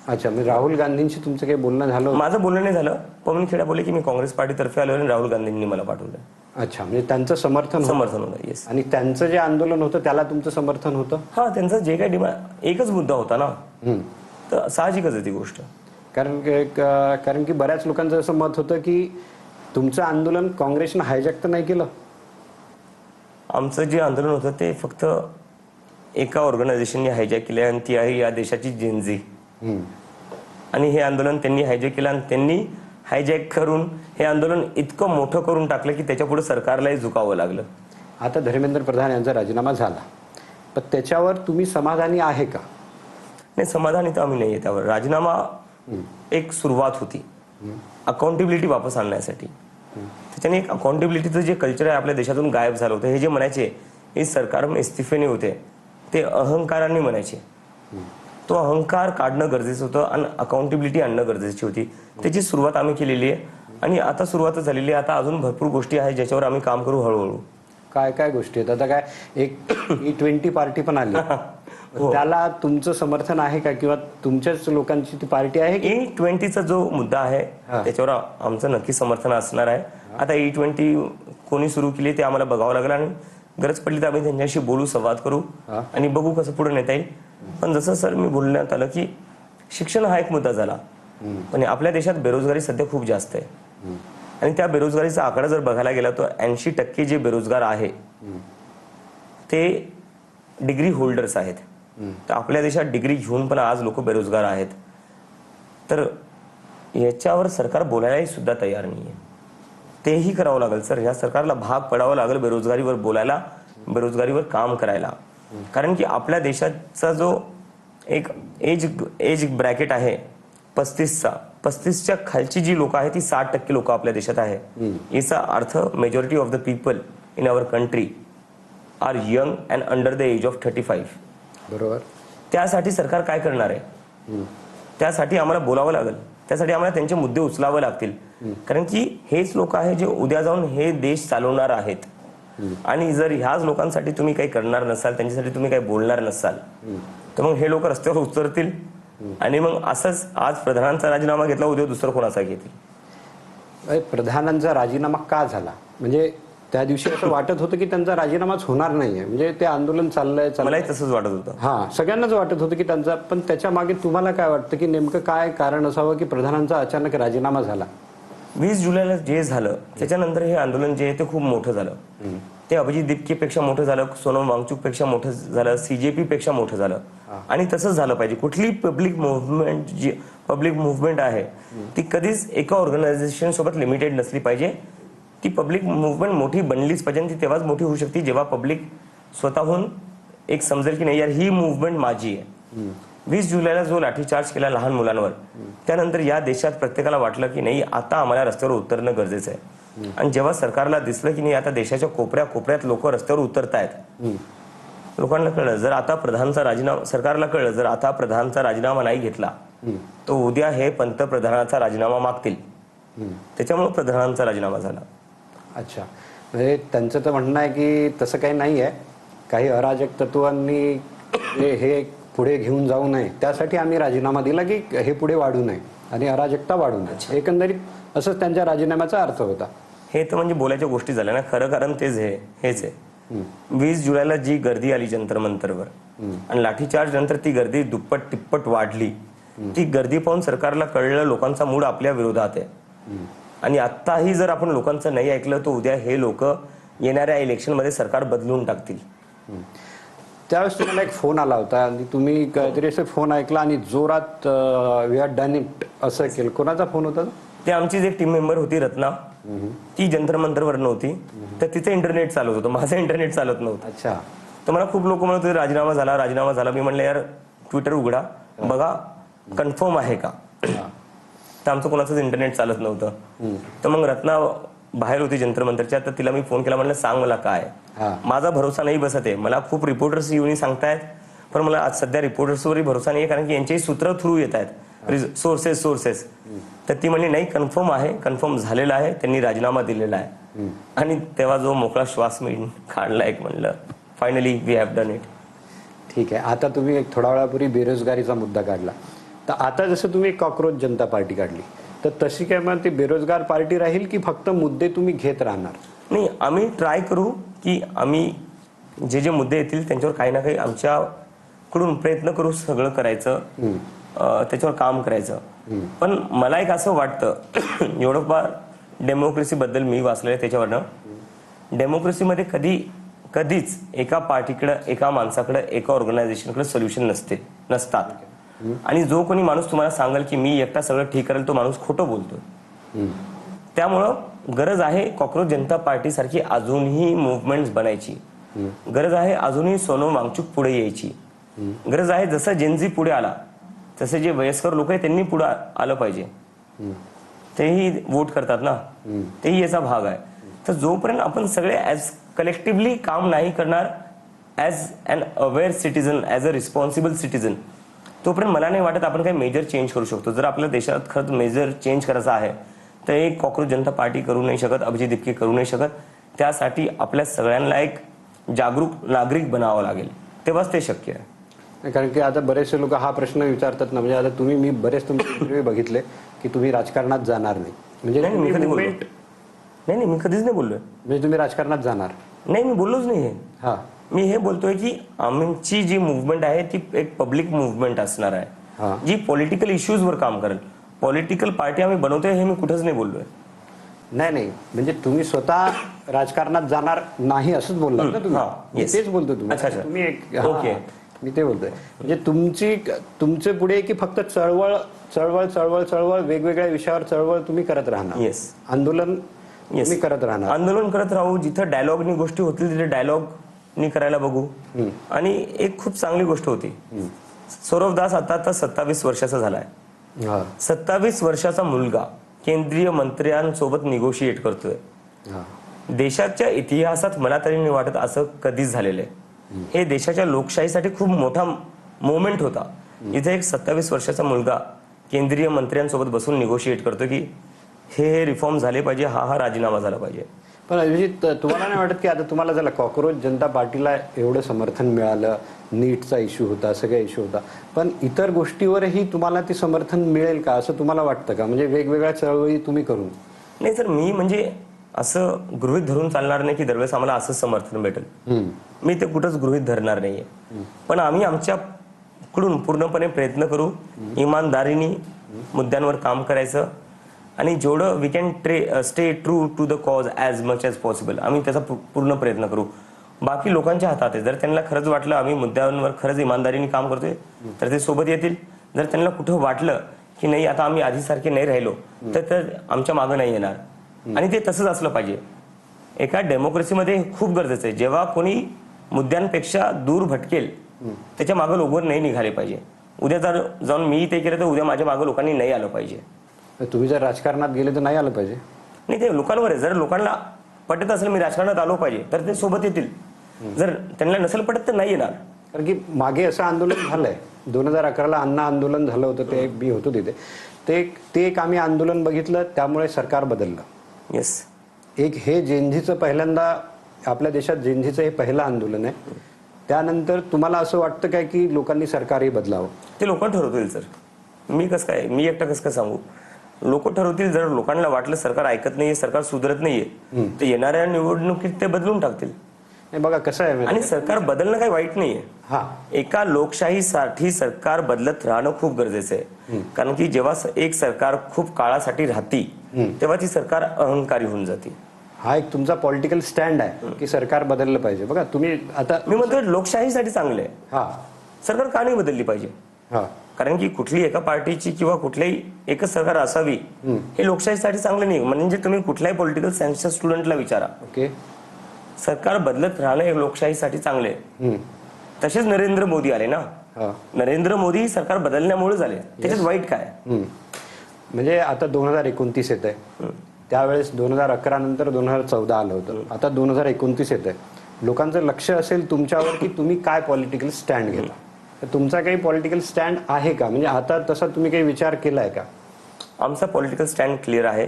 अच्छा, मी राहुल गांधींशी तुमचं काही बोलणं झालं? माझं बोलणं नाही झालं. पवन खेडा बोलले की मी काँग्रेस पार्टीतर्फे आलो आणि राहुल गांधींनी मला पाठवलं. अच्छा, म्हणजे त्यांचं समर्थन होतं. येस. आणि त्यांचं जे आंदोलन होतं त्याला तुमचं समर्थन होतं? हा, त्यांचं जे काही डिमांड, एकच मुद्दा होता ना, तर साहजिकच आहे ती गोष्ट. कारण की बऱ्याच लोकांचं असं मत होतं की तुमचं आंदोलन काँग्रेसनं हायजॅक तर नाही केलं. आमचं जे आंदोलन होतं ते फक्त एका ऑर्गनायझेशनने हायजॅक केलं, आणि ती आहे या देशाची जेनझी. आणि हे आंदोलन त्यांनी हायजॅक केलं, आणि त्यांनी हायजॅक करून हे आंदोलन इतकं मोठं करून टाकलं की त्याच्यापुढे सरकारलाही झुकावं लागलं. आता धर्मेंद्र प्रधान यांचा राजीनामा झाला, पण त्याच्यावर तुम्ही समाधानी आहे का? नाही, समाधानी तर आम्ही नाहीये त्यावर. राजीनामा एक सुरुवात होती अकाउंटेबिलिटी वापस आणण्यासाठी. त्याच्याने एक अकाउंटेबिलिटीचं जे कल्चर आहे आपल्या देशातून गायब झालं होतं. हे जे म्हणायचे हे सरकार में इस्तीफे नाही होते, ते अहंकाराने म्हणायचे. तो अहंकार काढणं गरजेचं होतं आणि अकाउंटेबिलिटी आणणं गरजेची होती. त्याची सुरुवात आम्ही केलेली आहे, आणि आता सुरुवातच झालेली आहे. आता अजून भरपूर गोष्टी आहेत ज्याच्यावर आम्ही काम करू हळूहळू. काय काय गोष्टी आहेत? आता काय एक E20 पार्टी पण आली. त्याला तुमचं समर्थन आहे का किंवा तुमच्याच लोकांची ती पार्टी आहे की E20चा जो मुद्दा आहे त्याच्यावर आमचं नक्की समर्थन असणार आहे. आता E20 कोणी सुरू केली ते आम्हाला बघावं लागेल आणि गरज पडली तर आम्ही त्यांच्याशी बोलू, संवाद करू आणि बघू कसं पुढे नेता येईल. पण जसं सर मी बोलण्यात आलं की शिक्षण हा एक मुद्दा झाला, पण आपल्या देशात बेरोजगारी सध्या खूप जास्त आहे आणि त्या बेरोजगारीचा आकडा जर बघायला गेला तर 80% जे बेरोजगार आहे ते डिग्री होल्डर्स आहेत. तर आपल्या देशात डिग्री घेऊन पण आज लोक बेरोजगार आहेत. तर याच्यावर सरकार बोलायलाही सुद्धा तयार नाहीये. तेही करावं लागेल सर, या सरकारला भाग पडावं लागेल बेरोजगारीवर बोलायला, बेरोजगारीवर काम करायला. कारण की आपल्या देशाचा जो एक एज ब्रॅकेट आहे 35च्या खालची जी लोक आहेत ती 60% लोक आपल्या देशात आहे. याचा अर्थ majority of the people in our country are young and under the age of 35. बरोबर. त्यासाठी सरकार काय करणार आहे? त्यासाठी आम्हाला बोलावं लागेल, त्यासाठी आम्हाला त्यांचे मुद्दे उचलावे लागतील. कारण की हेच लोक आहेत जे उद्या जाऊन हे देश चालवणार आहेत. आणि जर ह्याच लोकांसाठी तुम्ही काही करणार नसाल, त्यांच्यासाठी तुम्ही काही बोलणार नसाल, तर मग हे लोक रस्त्यावर उतरतील आणि मग असंच आज प्रधानांचा राजीनामा घेतला, उद्या दुसरं कोणाचा घेतील. प्रधानांचा राजीनामा का झाला? म्हणजे त्या दिवशी असं वाटत होतं की त्यांचा राजीनामाच होणार नाहीये, म्हणजे ते आंदोलन चाललंय. मलाही तसंच वाटत होतं. सगळ्यांनाच वाटत होतं की त्यांचा, पण त्याच्या मागे तुम्हाला काय वाटतं की नेमकं काय कारण असावं की प्रधानांचा अचानक राजीनामा झाला? 20 जुलैला जे झालं त्याच्यानंतर हे आंदोलन जे आहे ते खूप मोठं झालं. ते अभिजित दीपकेपेक्षा मोठं झालं, सोनम वांगचुक पेक्षा मोठं झालं, CJP पेक्षा मोठं झालं. आणि तसंच झालं पाहिजे. कुठली पब्लिक मुव्हमेंट आहे ती कधीच एका ऑर्गनायझेशन सोबत लिमिटेड नसली पाहिजे. ती पब्लिक मुव्हमेंट मोठी बनलीच पाहिजे. ती तेव्हाच मोठी होऊ शकते जेव्हा पब्लिक स्वतःहून एक समजेल की नाही यार ही मुव्हमेंट माझी आहे. 20 जुलैला जो लाठीचार्ज केला लहान मुलांवर, त्यानंतर या देशात प्रत्येकाला वाटलं की नाही आता आम्हाला रस्त्यावर उतरणं गरजेचं आहे. आणि जेव्हा सरकारला दिसलं की नाही आता देशाच्या कोपऱ्यात लोक रस्त्यावर उतरतायत, लोकांना कळलं जर आता सरकारला कळलं जर आता प्रधानचा राजीनामा नाही घेतला तर उद्या हे पंतप्रधानाचा राजीनामा मागतील. त्याच्यामुळे प्रधानांचा राजीनामा झाला. अच्छा, म्हणजे त्यांचं तर म्हणणं आहे की तसं काही नाही आहे, काही अराजक तत्वांनी हे पुढे घेऊन जाऊ नये त्यासाठी आम्ही राजीनामा दिला की हे पुढे वाढू नये आणि अराजकता वाढू नये. एकंदरीत असंच त्यांच्या राजीनाम्याचा अर्थ होता. हे तर म्हणजे बोलायच्या गोष्टी झाल्या ना. खरं कारण हेच आहे. 20 जुलैला जी गर्दी आली जंतर मंतरवर आणि लाठीचार्ज नंतर ती गर्दी दुप्पट तिप्पट वाढली. ती गर्दी पाहून सरकारला कळलं लोकांचा मूड आपल्या विरोधात आहे. आणि आत्ताही जर आपण लोकांचं नाही ऐकलं तर उद्या हे लोक येणाऱ्या इलेक्शनमध्ये सरकार बदलून टाकतील. त्यावेळेस तुम्हाला एक फोन आला होता आणि तुम्ही काहीतरी असं फोन ऐकला आणि जोरात वी आर डन इट असं केलं. कोणाचा फोन होता? ते आमचीच एक टीम मेंबर होती रत्ना, ती जंतर मंतरवर नव्हती, तर तिचं इंटरनेट चालत होतं, माझं इंटरनेट चालत नव्हतं. अच्छा. तर मला खूप लोक म्हणत होते राजीनामा झाला. मी म्हणलं यार ट्विटर उघडा बघा कन्फर्म आहे का. तर आमचं कोणाचंच इंटरनेट चालत नव्हतं. तर मग रत्ना बाहेर होती जंतर मंतरच्या, तर तिला मी फोन केला, म्हणलं सांग मला काय. माझा भरोसा नाही बसत आहे. मला खूप रिपोर्टर्स येऊन सांगतायत पण मला आज सध्या रिपोर्टर्सवरही भरोसा नाही आहे, कारण की यांचेही सूत्र थ्रू येत आहेत, सोर्सेस. तर ती म्हणली नाही कन्फर्म आहे, कन्फर्म झालेला आहे, त्यांनी राजीनामा दिलेला आहे. आणि तेव्हा जो मोकळा श्वास मी काढला, एक म्हणलं finally we have done it. ठीक आहे. आता तुम्ही एक थोडा वेळापूर्वी बेरोजगारीचा मुद्दा काढला, तर आता जसं तुम्ही कॉकरोच जनता पार्टी काढली, तर तशी काय मग ती बेरोजगार पार्टी राहील की फक्त मुद्दे तुम्ही घेत राहणार? नाही, आम्ही ट्राय करू की आम्ही जे मुद्दे येतील त्यांच्यावर काही ना काही आमच्याकडून प्रयत्न करू, सगळं करायचं, त्याच्यावर काम करायचं. पण मला एक असं वाटतं एवढं फार डेमोक्रेसी बद्दल मी वाचलेलं आहे त्याच्यावरनं, डेमोक्रेसीमध्ये कधीच एका पार्टीकडे, एका माणसाकडे, एका ऑर्गनायझेशनकडे सोल्युशन नसतात. आणि जो कोणी माणूस तुम्हाला सांगेल की मी एकटा सगळं ठीक करेल तो माणूस खोटं बोलतोय. त्यामुळं गरज आहे कॉकरोच जनता पार्टी सारखी अजूनही मुवमेंट्स बनायची. गरज आहे अजूनही सोनम वांगचुक पुढे यायची. गरज आहे जसं जेनझी पुढे आला तसे जे वयस्कर लोक आहेत त्यांनी पुढे आलं पाहिजे. तेही वोट करतात ना, तेही याचा भाग आहे. तर जोपर्यंत आपण सगळे ऍज कलेक्टिव्हली काम नाही करणार, as an aware citizen, as a responsible citizen, तोपर्यंत मला नाही वाटत आपण काही मेजर चेंज करू शकतो. जर आपल्या देशात खरंच मेजर चेंज करायचा आहे तर एक कॉकरोच जनता पार्टी करू नाही शकत, अभिजित दीपके करू नाही शकत. त्यासाठी आपल्या सगळ्यांना एक जागरूक नागरिक बनावं लागेल, तेव्हाच ते शक्य आहे. कारण की आता बरेचसे लोक हा प्रश्न विचारतात ना, म्हणजे आता मी बरेच तुमचे इंटरव्ह्यू बघितले की तुम्ही राजकारणात जाणार नाही, म्हणजे नाही, मी कधी बोललो? movement- नाही, मी कधीच नाही बोललोय. म्हणजे तुम्ही राजकारणात जाणार. नाही, मी बोललोच नाही हे. हा मी हे बोलतोय की आमची जी मुवमेंट आहे ती एक पब्लिक मुवमेंट असणार हा. आहे, जी पॉलिटिकल इश्यूजवर काम करेल. पॉलिटिकल पार्टी आम्ही बनवतोय हे मी कुठंच नाही बोललोय. नाही, म्हणजे तुम्ही स्वतः राजकारणात जाणार नाही असंच बोललात ना तुम्ही. हा, मी yes. तेच बोलतो अच्छा, अच्छा. तुम्ही एक Okay. मी ते बोलतोय, म्हणजे तुमचे पुढे की फक्त चळवळ चळवळ चळवळ चळवळ वेगवेगळ्या विषयावर चळवळ तुम्ही करत राहणार. येस, आंदोलन येस, तुम्ही करत राहणार. आंदोलन करत राहू. जिथं डायलॉगनी गोष्टी होतील तिथे डायलॉगनी करायला बघू. आणि एक खूप चांगली गोष्ट होती, सौरभ दास आता 27 वर्षाचा झालाय. हा 27 वर्षाचा मुलगा केंद्रीय मंत्र्यांसोबत निगोशिएट करतोय. हा देशाच्या इतिहासात मला तरी नाही वाटत असं कधीच झालेलं आहे. हे देशाच्या लोकशाहीसाठी खूप मोठा मोमेंट होता. इथे एक 27 वर्षाचा मुलगा केंद्रीय मंत्र्यांसोबत बसून निगोशिएट करतो की हे रिफॉर्म झाले पाहिजे, हा राजीनामा झाला पाहिजे. पण अभिजित, तुम्हाला नाही वाटत की आता तुम्हाला झालं कॉक्रोच जनता पार्टीला एवढं समर्थन मिळालं, नीटचा इश्यू होता, सगळ्या इश्यू होता, पण इतर गोष्टीवरही तुम्हाला ते समर्थन मिळेल का असं तुम्हाला वाटतं का? म्हणजे वेगवेगळ्या चळवळी तुम्ही करून. नाही सर, मी म्हणजे असं गृहीत धरून चालणार नाही की दरवेळेस आम्हाला असं समर्थन भेटेल. मी ते कुठंच गृहीत धरणार नाहीये. पण आम्ही आमच्याकडून पूर्णपणे प्रयत्न करू, इमानदारीने मुद्द्यांवर काम करायचं आणि जेवढं we can stay true to the cause as much as possible आम्ही त्याचा पूर्ण प्रयत्न करू. बाकी लोकांच्या हातात आहे. जर त्यांना खरंच वाटलं आम्ही मुद्द्यांवर खरंच इमानदारीने काम करतोय तर ते सोबत येतील. जर त्यांना कुठं वाटलं की नाही आता आम्ही आधीसारखे नाही राहिलो तर आमच्या मागं नाही येणार. आणि ते तसंच असलं पाहिजे. एका डेमोक्रेसीमध्ये खूप गरजेचं आहे, जेव्हा कोणी मुद्द्यांपेक्षा दूर भटकेल त्याच्या मागं उभं नाही निघाले पाहिजे. उद्या जर जाऊन मी ते केलं तर उद्या माझ्या मागं लोकांनी नाही आलं पाहिजे. तुम्ही जर राजकारणात गेले तर नाही आलं पाहिजे. नाही, ते लोकांवर आहे. जर लोकांना पटत असेल मी राजकारणात आलो पाहिजे तर ते सोबत येतील. जर त्यांना नसेल पटत तर नाही येणार. कारण की मागे असं आंदोलन झालंय 2011ला अण्णा आंदोलन झालं होतं, ते मी होतो तिथे. ते एक आम्ही आंदोलन बघितलं, त्यामुळे सरकार बदललं. येस, एक हे जेनझीचं पहिल्यांदा आपल्या देशात जेनझीचं हे पहिलं आंदोलन आहे. त्यानंतर तुम्हाला असं वाटतं काय की लोकांनी सरकारही बदलावं? ते लोक ठरवतील सर. मी एकटा कसं काय सांगू? लोक ठरवतील. जर लोकांना वाटलं सरकार ऐकत नाहीये, सरकार सुधरत नाहीये तर येणाऱ्या निवडणुकीत ते बदलून टाकतील. नाही बघा कसं आहे आणि सरकार बदलणं काही वाईट नाहीये. हा एका लोकशाहीसाठी सरकार बदलत राहणं खूप गरजेचं आहे. कारण की जेव्हा एक सरकार खूप काळासाठी राहती तेव्हा ती सरकार अहंकारी होऊन जाते. हा एक तुमचा पॉलिटिकल स्टँड आहे की सरकार बदललं पाहिजे. बघा तुम्ही आता मी म्हणतोय लोकशाहीसाठी चांगलं आहे. हा सरकार का नाही बदलली पाहिजे? हा कारण की कुठली एका पार्टीची किंवा कुठल्याही एकच सरकार असावी हे लोकशाहीसाठी चांगलं नाही. म्हणजे तुम्ही कुठल्याही पॉलिटिकल सायन्सच्या स्टुडंटला विचारा, ओके, सरकार बदलत राहणं हे लोकशाहीसाठी चांगलं आहे. तसेच नरेंद्र मोदी आले ना. हा नरेंद्र मोदी सरकार बदलण्यामुळे झाले, त्याच्यात वाईट काय? म्हणजे आता 2029 येत आहे, त्यावेळेस 2011 नंतर 2014 आलं होतं, आता 2029 येत आहे. लोकांचं लक्ष असेल तुमच्यावर की तुम्ही काय पॉलिटिकल स्टँड घेता. तर तुमचा काही पॉलिटिकल स्टँड आहे का? म्हणजे आता तसा तुम्ही काही विचार केलाय का? आमचा पॉलिटिकल स्टँड क्लिअर आहे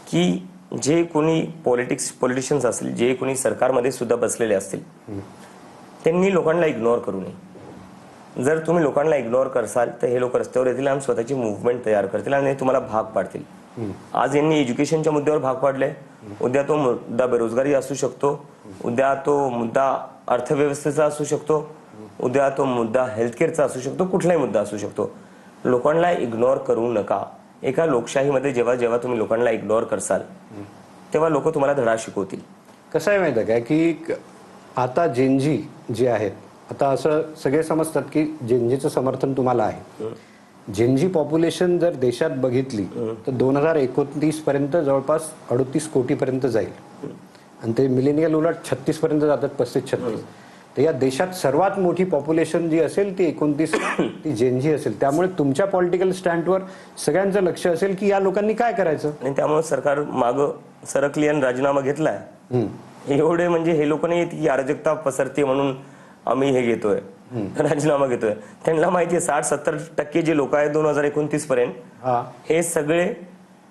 की जे कोणी पॉलिटिशियन्स असतील, जे कोणी सरकारमध्ये सुद्धा बसलेले असतील, त्यांनी लोकांना इग्नोर करू नये. जर तुम्ही लोकांना इग्नोर करसाल तर हे लोक रस्त्यावर येतील आणि स्वतःची मुवमेंट तयार करतील आणि तुम्हाला भाग पाडतील. आज यांनी एज्युकेशनच्या मुद्द्यावर भाग पाडले, उद्या तो मुद्दा बेरोजगारी असू शकतो, उद्या तो मुद्दा अर्थव्यवस्थेचा असू शकतो, उद्या तो मुद्दा हेल्थकेअरचा असू शकतो, कुठलाही मुद्दा असू शकतो. लोकांना इग्नोर करू नका. एका लोकशाहीमध्ये जेव्हा जेव्हा तुम्ही लोकांना इग्नोर करसाल तेव्हा लोक तुम्हाला धडा शिकवतील. कसं आहे माहिती आहे काय की आता जेनजी जे आहेत, आता असं सगळे समजतात की जेनजीचं समर्थन तुम्हाला आहे. जेनजी पॉप्युलेशन जर देशात बघितली तर 2029 पर्यंत जवळपास 38 कोटीपर्यंत जाईल आणि ते मिलेनियल उलट 36 पर्यंत जातात, 35-36. तर या देशात सर्वात मोठी पॉप्युलेशन जी असेल ती 29 ती जेनजी असेल. त्यामुळे तुमच्या पॉलिटिकल स्टँडवर सगळ्यांचं लक्ष असेल की या लोकांनी काय करायचं. आणि त्यामुळे सरकार मागं सरकली आणि राजीनामा घेतलाय. एवढे म्हणजे हे लोक नाही की अराजकता पसरते म्हणून आम्ही हे घेतोय, राजीनामा घेतोय. त्यांना माहितीये 60-70% जे लोक आहेत 2029 पर्यंत हे सगळे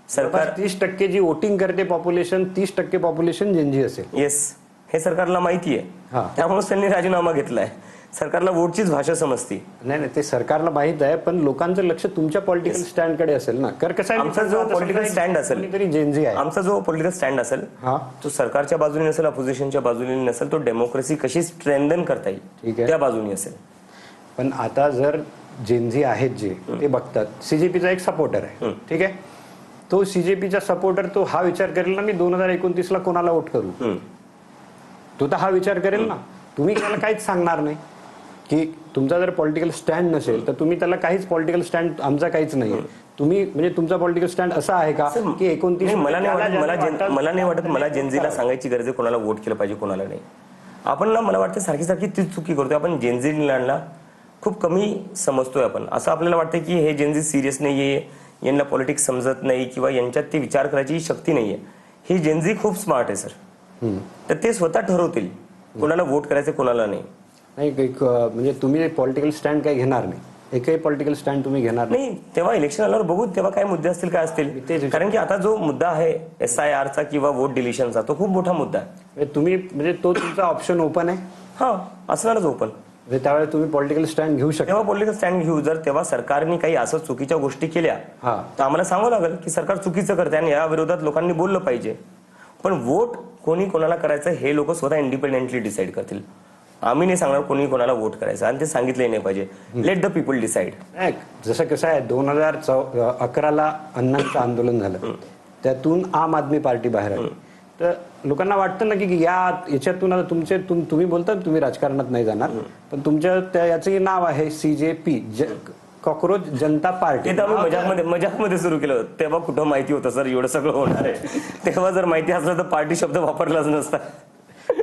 सरकार 30% जी वोटिंग करते पॉप्युलेशन, 30% पॉप्युलेशन जेनजी असेल. येस, हे सरकारला माहितीये. त्यामुळे त्यांनी राजीनामा घेतलाय. सरकारला वोटचीच भाषा समजती. नाही, ते सरकारला माहित आहे, पण लोकांचं लक्ष तुमच्या पॉलिटिकल स्टँड कडे असेल ना. कसं आहे, आमचा जो पॉलिटिकल स्टँड असेल, कोणीतरी जेनझी आहे, आमचा जो पॉलिटिकल स्टँड असेल हा, तो सरकारच्या बाजूने नसेल, अपोजिशनच्या बाजूने नसेल, तो डेमोक्रेसी कशी स्ट्रेंथन करता ठीक येईल आहे. त्या बाजूने असेल. पण आता जर जेनझी आहेत जे ते बघतात, सीजेपीचा एक सपोर्टर आहे, ठीक आहे, तो सीजेपीचा सपोर्टर तो हा विचार करेल ना, मी 2029ला कोणाला वोट करू. तो तर हा विचार करेल ना. तुम्ही त्याला काहीच सांगणार नाही की तुमचा जर पॉलिटिकल स्टँड नसेल तर तुम्ही त्याला काहीच पॉलिटिकल स्टँड आमचा काहीच नाही. तुम्ही म्हणजे तुमचा पॉलिटिकल स्टँड असा आहे का की 29 मला नाही वाटत मला जेनझीला सांगायची गरज आहे कोणाला वोट केलं पाहिजे कोणाला नाही. आपण ना, मला वाटतं सारखी सारखी तीच चुकी करतोय आपण. जेनझीला खूप कमी समजतोय आपण. असं आपल्याला वाटतं की हे जेनझी सिरियस नाहीये, यांना पॉलिटिक्स समजत नाही किंवा यांच्यात ती विचार करायची शक्ती नाहीये. ही जेनझी खूप स्मार्ट आहे सर. तर ते स्वतः ठरवतील कोणाला वोट करायचं कोणाला नाही. म्हणजे तुम्ही पॉलिटिकल स्टँड काही घेणार नाही, एकही पॉलिटिकल स्टँड तुम्ही घेणार नाही. तेव्हा इलेक्शन आल्यावर बघू, तेव्हा काय मुद्दे असतील काय असतील. कारण की आता जो मुद्दा आहे SIRचा किंवा वोट डिलिशनचा, तो खूप मोठा मुद्दा आहे. तुम्ही म्हणजे तो तुमचा ऑप्शन ओपन आहे. हा, असणारच ओपन. त्यावेळेस तुम्ही पॉलिटिकल स्टँड घेऊ शकता. तेव्हा पॉलिटिकल स्टँड घेऊ. जर तेव्हा सरकारने काही असं चुकीच्या गोष्टी केल्या तर आम्हाला सांगावं लागेल की सरकार चुकीचं करते आणि या विरोधात लोकांनी बोललं पाहिजे. पण वोट कोणी कोणाला करायचं हे लोक स्वतः इंडिपेंडेंटली डिसाईड करतील. आम्ही नाही सांगणार कोणी कोणाला वोट करायचं, आणि ते सांगितलंही नाही पाहिजे. Let the people decide. जसं कसं आहे, 2011ला अण्णांचं आंदोलन झालं, त्यातून आम आदमी पार्टी बाहेर आली. तर लोकांना वाटतं ना की याच्यातून आता तुम्ही बोलता तुम्ही राजकारणात नाही जाणार, पण तुमच्या याचं नाव आहे CJP, कॉक्रोच जनता पार्टी. ते तर आम्ही मजाकमध्ये सुरू केलं होतं. तेव्हा कुठं माहिती होतं सर एवढं सगळं होणार आहे. तेव्हा जर माहिती असलं तर पार्टी शब्द वापरलाच नसता.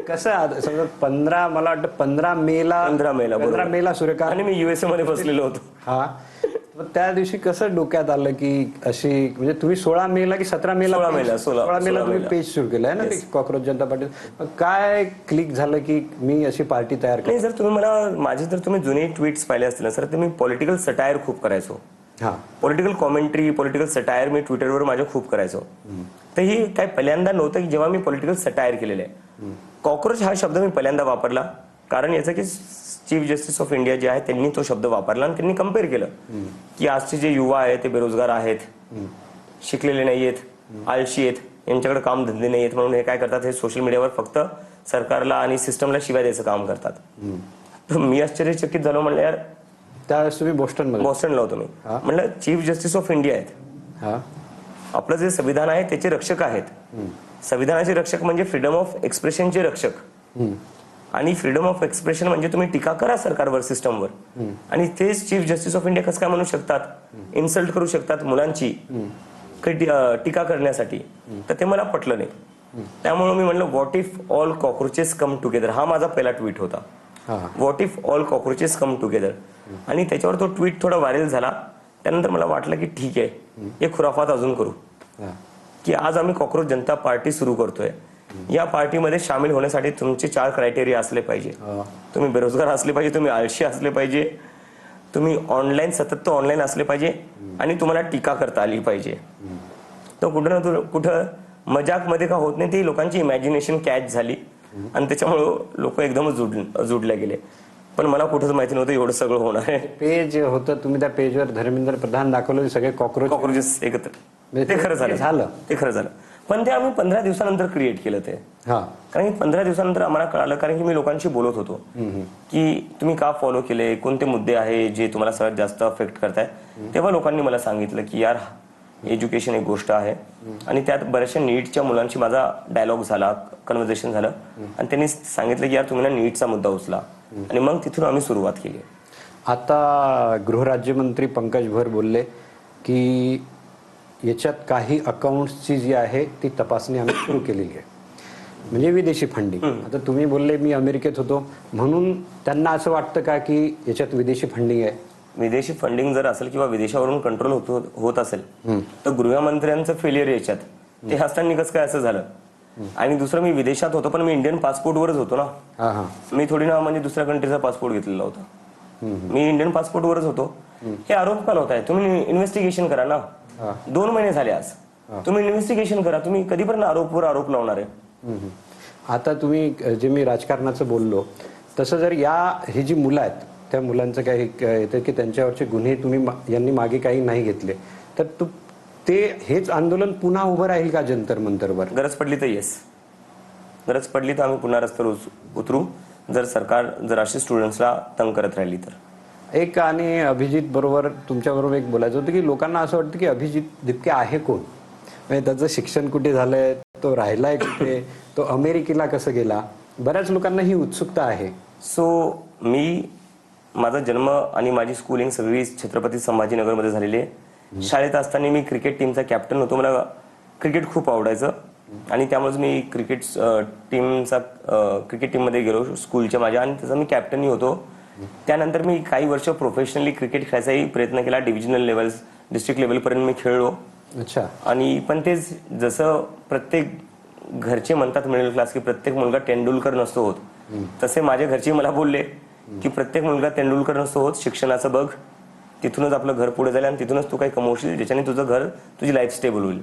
कसं समजा 15 मेला सूर्यकांत आणि मी USA मध्ये बसलेलो होतो. हा, त्या दिवशी कसं डोक्यात आलं की अशी, म्हणजे तुम्ही 16 मेला की 17 मेला 16 मेला तुम्ही पेज सुरू केलाय ना कॉक्रोच जनता पार्टी. काय क्लिक झालं की मी अशी पार्टी तयार नाही सर, तुम्ही माझे जर तुम्ही जुने ट्विट्स पाहिले असतील ना सर, तर मी पॉलिटिकल सटायर खूप करायचो. पॉलिटिकल कॉमेंट्री, पॉलिटिकल सटायर मी ट्विटरवर माझ्या खूप करायचो. तर ही काय पहिल्यांदा नव्हतं की जेव्हा मी पॉलिटिकल सटायर केलेलं आहे. कॉक्रोच हा शब्द मी पहिल्यांदा वापरला कारण याचं की चीफ जस्टिस ऑफ इंडिया जे आहे त्यांनी तो शब्द वापरला आणि त्यांनी कम्पेअर केलं की आजचे जे युवा आहेत ते बेरोजगार आहेत, शिकलेले नाहीयेत, आळशी आहेत, यांच्याकडे काम धंदे नाहीयेत, म्हणून हे काय करतात, हे सोशल मीडियावर फक्त सरकारला आणि सिस्टमला शिवाय द्यायचं काम करतात. तर मी आश्चर्यचकित झालो. म्हणलं यार, त्यावेळेस तुम्ही बोस्टनला होतो मी. म्हणलं चीफ जस्टिस ऑफ इंडिया आहेत, आपलं जे संविधान आहे त्याचे रक्षक आहेत. संविधानाचे रक्षक म्हणजे फ्रीडम ऑफ एक्सप्रेशनचे रक्षक. आणि फ्रीडम ऑफ एक्सप्रेशन म्हणजे तुम्ही टीका करा सरकारवर, सिस्टमवर, आणि तेच चीफ जस्टिस ऑफ इंडिया कसं काय म्हणू शकतात, इन्सल्ट करू शकतात मुलांची टीका करण्यासाठी. तर ते मला पटलं नाही. त्यामुळे मी म्हणलं what if all cockroaches come together, हा माझा पहिला ट्विट होता. What if all cockroaches come together. आणि त्याच्यावर तो ट्विट थोडा व्हायरल झाला. त्यानंतर मला वाटलं की ठीक आहे, हे खुराफात अजून करू, की आज आम्ही कॉक्रोच जनता पार्टी सुरू करतोय. या पार्टीमध्ये सामील होण्यासाठी तुमचे 4 क्रायटेरिया असले पाहिजे. तुम्ही बेरोजगार असले पाहिजे, तुम्ही आळशी असले पाहिजे, तुम्ही ऑनलाईन सतत ऑनलाईन असले पाहिजे, आणि तुम्हाला टीका करता आली पाहिजे. तर कुठं ना कुठं मजाकमध्ये का होत नाही, ती लोकांची इमॅजिनेशन कॅच झाली आणि त्याच्यामुळे लोक एकदमच जुडले गेले. पण मला कुठंच माहिती नव्हतं एवढं सगळं होणार आहे. पेज होतं, तुम्ही त्या पेजवर धर्मेंद्र प्रधान दाखवलं, सगळे कॉक्रोचेस एकत्र. ते खरं झालं. ते खरं झालं. पण ते आम्ही 15 दिवसानंतर क्रिएट केलं ते. कारण की 15 दिवसानंतर आम्हाला कळालं, कारण की मी लोकांशी बोलत होतो की तुम्ही का फॉलो केले, कोणते मुद्दे आहे जे तुम्हाला सगळ्यात जास्त अफेक्ट करताय. तेव्हा लोकांनी मला सांगितलं की यार, एज्युकेशन एक गोष्ट आहे, आणि त्यात बऱ्याचशा नीटच्या मुलांशी माझा डायलॉग झाला, कन्व्हर्सेशन झालं, आणि त्यांनी सांगितलं की यार तुम्ही ना नीटचा मुद्दा उचला. आणि मग तिथून आम्ही सुरुवात केली. आता गृहराज्यमंत्री पंकज भुर बोलले की याच्यात काही अकाउंट्सची जी आहे ती तपासणी आम्ही सुरू केलेली आहे, म्हणजे विदेशी फंडिंग. आता तुम्ही बोलले मी अमेरिकेत होतो म्हणून त्यांना असं वाटतं का की याच्यात विदेशी फंडिंग आहे? विदेशी फंडिंग जर असेल किंवा विदेशावरून कंट्रोल होत असेल तर गृहमंत्र्यांचं फेलियर याच्यात, ते असताना कसं काय असं झालं? आणि दुसरं, मी विदेशात होतो पण मी इंडियन पासपोर्टवरच होतो ना. मी थोडी ना म्हणजे दुसऱ्या कंट्रीचा पासपोर्ट घेतलेला होता, मी इंडियन पासपोर्टवरच होतो. हे आरोप का होत आहे? तुम्ही इन्व्हेस्टिगेशन करा ना. 2 महिने झाले आज, तुम्ही इन्व्हेस्टिगेशन करा. तुम्ही कधीपर्यंत आरोप लावणार आहे? आता तुम्ही जे मी राजकारणाचं बोललो तसं जर ही जी मुलं आहेत त्या मुलांचं काही येतं की त्यांच्यावरचे गुन्हे यांनी मागे काही नाही घेतले तर ते हेच आंदोलन पुन्हा उभं राहील का जंतर मंतरवर? गरज पडली तर येस, गरज पडली तर आम्ही पुन्हा रस्त्यावर उतरू, जर सरकार जर अशी स्टुडंट्सला तंग करत राहिली तर. एक आणि अभिजित बरोबर तुमच्याबरोबर एक बोलायचं होतं की लोकांना असं वाटतं की अभिजित दिपके आहे कोण, म्हणजे त्याचं शिक्षण कुठे झालंय, तो राहिलाय कुठे, तो अमेरिकेला कसं गेला, बऱ्याच लोकांना ही उत्सुकता आहे. माझा जन्म आणि माझी स्कूलिंग सगळी छत्रपती संभाजीनगरमध्ये झालेली आहे. शाळेत असताना मी क्रिकेट टीमचा कॅप्टन होतो. मला क्रिकेट खूप आवडायचं आणि त्यामुळेच मी क्रिकेट टीममध्ये गेलो स्कूलच्या माझ्या, आणि त्याचा मी कॅप्टनही होतो. त्यानंतर मी काही वर्ष प्रोफेशनली क्रिकेट खेळायचाही प्रयत्न केला. डिव्हिजनल लेवल, डिस्ट्रिक्ट लेवलपर्यंत मी खेळलो. अच्छा. आणि पण तेच जसं प्रत्येक घरचे म्हणतात मिडल क्लास की प्रत्येक मुलगा तेंडुलकर नसतो होत, तसे माझ्या घरचे मला बोलले की प्रत्येक मुलगा तेंडुलकर नसतो होत, शिक्षणाचं बघ, तिथूनच आपलं घर पुढे जाईल आणि तिथूनच तू काही कमवशील ज्याच्याने तुझं घर, तुझी लाईफ स्टेबल होईल.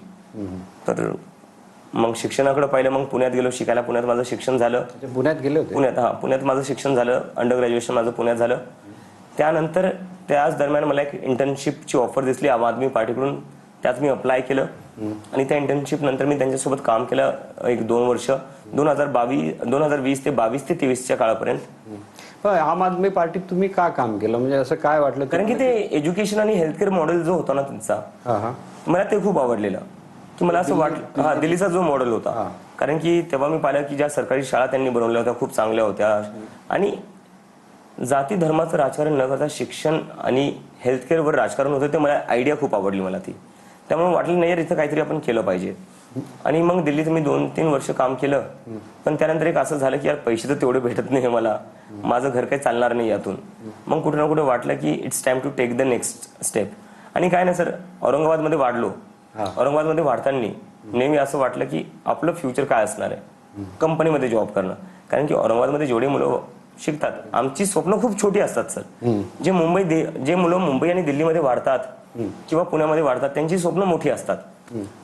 तर मग शिक्षणाकडे पाहिलं, मग पुण्यात गेलो शिकायला. पुण्यात माझं शिक्षण झालं. पुण्यात गेले होते? पुण्यात माझं शिक्षण झालं. अंडर ग्रॅज्युएशन माझं पुण्यात झालं. त्यानंतर त्याच दरम्यान मला एक इंटर्नशिपची ऑफर दिसली आम आदमी पार्टीकडून. त्यात मी अप्लाय केलं आणि त्या इंटर्नशिप नंतर मी त्यांच्यासोबत काम केलं 1-2 वर्ष, 2020 ते 23च्या काळापर्यंत. आम आदमी पार्टीत तुम्ही का काम केलं, म्हणजे असं काय वाटलं? कारण की ते एज्युकेशन आणि हेल्थकेअर मॉडेल जो होता ना त्यांचा, मला ते खूप आवडलेलं. की मला असं वाटलं, दिल्लीचा जो मॉडेल होता, कारण की तेव्हा मी पाहिलं की ज्या सरकारी शाळा त्यांनी बनवल्या होत्या खूप चांगल्या होत्या आणि जाती धर्माचं राजकारण न करता शिक्षण आणि हेल्थकेअरवर राजकारण होतं. ते मला आयडिया खूप आवडली मला ती. त्यामुळे वाटलं नाही यार इथं काहीतरी आपण केलं पाहिजे. आणि मग दिल्लीत मी 2-3 वर्ष काम केलं. पण त्यानंतर एक असं झालं की यार पैसे तर तेवढे भेटत नाही मला, माझं घर काही चालणार नाही यातून. मग कुठे ना कुठे वाटलं की it's time to take the next step. आणि काय ना सर, औरंगाबादमध्ये वाढलो. औरंगाबादमध्ये वाढताना नेहमी असं वाटलं की आपलं फ्युचर काय असणार आहे, कंपनीमध्ये जॉब करणं. कारण की औरंगाबादमध्ये जेवढे मुलं शिकतात, आमची स्वप्न खूप छोटी असतात सर. जे मुलं मुंबई आणि दिल्लीमध्ये वाढतात किंवा पुण्यामध्ये वाढतात त्यांची स्वप्न मोठी असतात.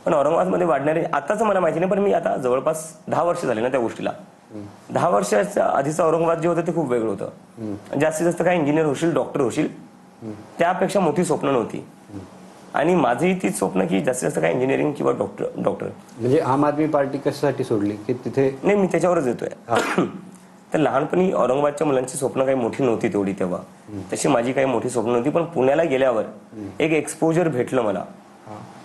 पण औरंगाबादमध्ये वाढणारे, आताच मला माहिती नाही, पण मी आता जवळपास 10 वर्ष झाले ना त्या गोष्टीला. 10 वर्षाच्या आधीचं औरंगाबाद जे होतं ते खूप वेगळं होतं. जास्तीत जास्त काय इंजिनियर होशील, डॉक्टर होशील, त्यापेक्षा मोठी स्वप्न नव्हती. आणि माझी ती स्वप्न की जास्तीत जास्त काय इंजिनिअरिंग किंवा डॉक्टर. म्हणजे आम आदमी पार्टी कशासाठी सोडली की तिथे? नाही, मी त्याच्यावरच येतोय. तर लहानपणी औरंगाबादच्या मुलांची स्वप्न काही मोठी नव्हती तेवढी तेव्हा, तशी माझी काही मोठी स्वप्न नव्हती. पण पुण्याला गेल्यावर एक एक्सपोजर भेटलं मला.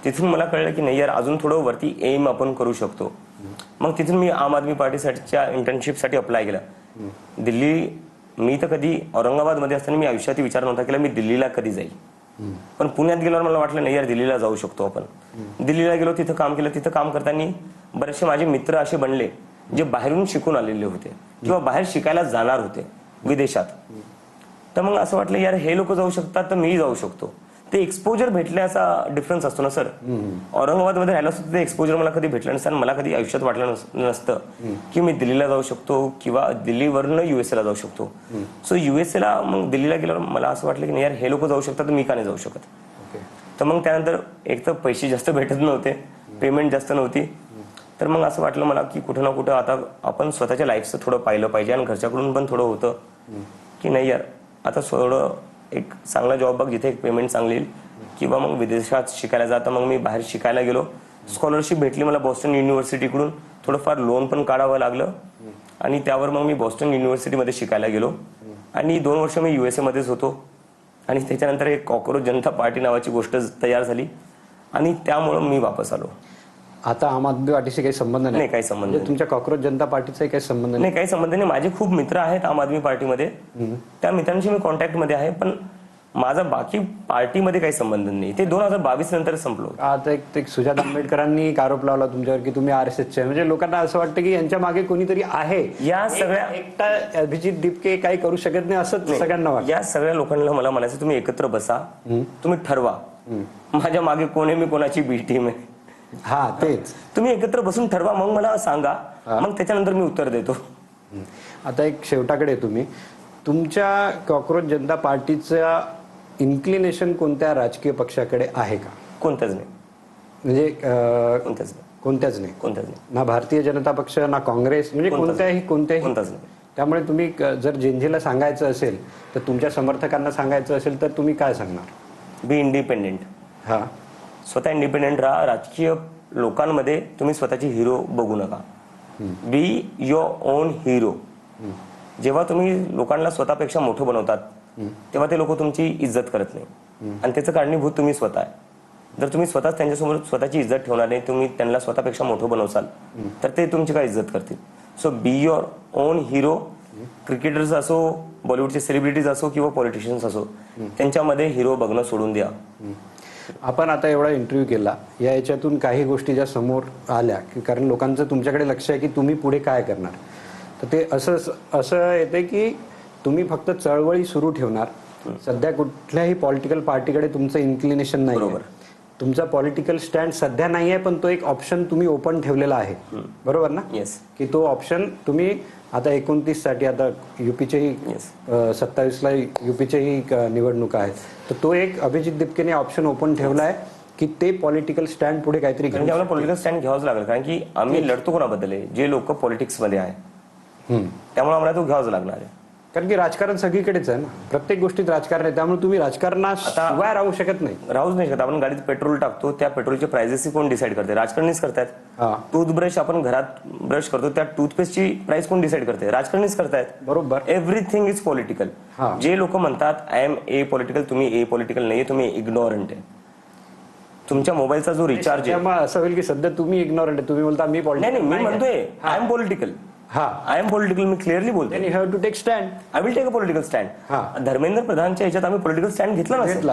तिथून मला कळलं की नाही यार, अजून थोडं वरती एम आपण करू शकतो. मग तिथून मी आम आदमी पार्टीसाठीच्या इंटर्नशिपसाठी अप्लाय केला. मी तर कधी औरंगाबादमध्ये असताना मी आयुष्यात विचार नव्हता केला मी दिल्लीला कधी जाईल. पण पुण्यात गेल्यावर मला वाटलं नाही यार, दिल्लीला जाऊ शकतो आपण. दिल्लीला गेलो, तिथं काम केलं. तिथं काम करताना बरेचसे माझे मित्र असे बनले जे बाहेरून शिकून आलेले होते किंवा बाहेर शिकायला जाणार होते विदेशात. तर मग असं वाटलं यार, हे लोक जाऊ शकतात तर मीही जाऊ शकतो. ते एक्सपोजर भेटण्याचा डिफरन्स असतो ना सर. औरंगाबादमध्ये राहिलं असतं ते एक्सपोजर मला कधी भेटलं नसतं आणि मला कधी आयुष्यात वाटलं नसतं की मी दिल्लीला जाऊ शकतो किंवा दिल्लीवरनं USA ला जाऊ शकतो. सो USA ला मग दिल्लीला गेल्यावर मला असं वाटलं की नाही यार, हे लोक जाऊ शकतात तर मी का नाही जाऊ शकत. तर मग त्यानंतर एक तर पैसे जास्त भेटत नव्हते, पेमेंट जास्त नव्हती. तर मग असं वाटलं मला की कुठं ना कुठं आता आपण स्वतःच्या लाईफचं थोडं पाहिलं पाहिजे आणि घरच्याकडून पण थोडं होतं की नाही यार, आता थोडं एक चांगला जॉब बघ जिथे एक पेमेंट चांगली येईल किंवा मग विदेशात शिकायला जाता. मग मी बाहेर शिकायला गेलो. स्कॉलरशिप भेटली मला बॉस्टन युनिव्हर्सिटीकडून. थोडंफार लोन पण काढावं लागलं आणि त्यावर मग मी बॉस्टन युनिव्हर्सिटीमध्ये शिकायला गेलो आणि 2 वर्ष मी USA मध्येच होतो. आणि त्याच्यानंतर एक कॉकरोच जनता पार्टी नावाची गोष्ट तयार झाली आणि त्यामुळं मी वापस आलो. आता आम आदमी पार्टीशी काही संबंध नाही? काही संबंध नाही. तुमच्या कॉकरोच जनता पार्टीचाही काही संबंध नाही? काही संबंध नाही. माझे खूप मित्र आहेत आम आदमी पार्टीमध्ये, त्या मित्रांशी मी कॉन्टॅक्टमध्ये आहे, पण माझा बाकी पार्टीमध्ये काही संबंध नाही. ते 2022 नंतर संपलो. आता एक सुजात आंबेडकरांनी एक आरोप लावला तुमच्यावर की तुम्ही RSSचे, म्हणजे लोकांना असं वाटतं की यांच्या मागे कोणीतरी आहे. या सगळ्या एकटा अभिजित दिपके काही करू शकत नाही असं सगळ्यांना वाटतं. या सगळ्या लोकांना मला म्हणायचं, तुम्ही एकत्र बसा, तुम्ही ठरवा माझ्या मागे कोण आहे, मी कोणाची बी टीम आहे. तेच तुम्ही एकत्र बसून ठरवा, मग मला सांगा, मग त्याच्यानंतर मी उत्तर देतो. आता एक शेवटाकडे तुम्ही तुमच्या कॉकरोच जनता पार्टीचा इन्क्लिनेशन कोणत्या राजकीय पक्षाकडे आहे का? कोणत्याच नाही. म्हणजे कोणत्याच नाही. कोणत्याच नाही ना भारतीय जनता पक्ष ना काँग्रेस, म्हणजे कोणत्याही कोणताच नाही. त्यामुळे तुम्ही जर जेनजीला सांगायचं असेल तर तुमच्या समर्थकांना सांगायचं असेल तर तुम्ही काय सांगणार? Be independent. हा, स्वतः इंडिपेंडेंट राहा. राजकीय लोकांमध्ये तुम्ही स्वतःची हिरो बघू नका. Be your on hero. जेव्हा तुम्ही लोकांना स्वतःपेक्षा मोठं बनवतात तेव्हा ते लोक तुमची इज्जत करत नाही आणि त्याचं कारणीभूत तुम्ही स्वतः आहे. जर तुम्ही स्वतःच त्यांच्यासमोर स्वतःची इज्जत ठेवणार नाही, तुम्ही त्यांना स्वतःपेक्षा मोठं बनवसाल तर ते तुमची काय इज्जत करतील. So be your on hero. Cricketers असो, बॉलिवूडचे सेलिब्रिटीज असो किंवा पॉलिटिशियन्स असो, त्यांच्यामध्ये हिरो बघणं सोडून द्या. आपण आता एवढा इंटरव्ह्यू केला, या याच्यातून काही गोष्टी ज्या समोर आल्या की कारण लोकांचं तुमच्याकडे लक्ष आहे की तुम्ही पुढे काय करणार, तर ते असं येते की तुम्ही फक्त चळवळी सुरू ठेवणार. सध्या कुठल्याही पॉलिटिकल पार्टीकडे तुमचं इन्क्लिनेशन नाही. बरोबर. तुमचा पॉलिटिकल स्टँड सध्या नाही आहे, पण तो एक ऑप्शन तुम्ही ओपन ठेवलेला आहे. बरोबर ना? येस. की तो ऑप्शन तुम्ही आता 29 साठी, आता युपीचेही 27ला युपीचेही निवडणुका आहेत, तर तो एक अभिजित दिपकेने ऑप्शन ओपन ठेवला आहे की ते पॉलिटिकल स्टँड पुढे काहीतरी कारण की आम्हाला पॉलिटिकल स्टँड घ्यावंच लागलं. कारण की आम्ही लढतो कोणाबद्दल आहे? जे लोक पॉलिटिक्स मध्ये आहे, त्यामुळे आम्हाला तो घ्यावाच लागणार आहे. कारण की राजकारण सगळीकडेच आहे ना, प्रत्येक गोष्टीत राजकारण आहे. त्यामुळे तुम्ही राजकारणाशिवाय राहू शकत नाही. राहूच नाही शकत. आपण गाडीत पेट्रोल टाकतो, त्या पेट्रोलचे प्राइसेस कोण डिसाईड करते? राजकारणीच करतायत. टूथब्रश आपण घरात ब्रश करतो, त्या टूथपेस्टची प्राइस कोण डिसाईड करते? राजकारणीच करतायत. बरोबर. Everything is political. जे लोक म्हणतात आय एम ए पॉलिटिकल, तुम्ही ए पॉलिटिकल नाहीये, तुम्ही इग्नोरंट आहे. तुमच्या मोबाईलचा जो रिचार्ज आहे, असं होईल की सध्या तुम्ही इग्नोरंट आहे, तुम्ही बोलता मी नाही, मी म्हणतोय I am political. I am political, मी क्लिअरली बोलतो. You have to take stand. I will take a political stand. Dharmendra प्रधानच्या याच्यात आम्ही पॉलिटिकल स्टँड घेतला नसेल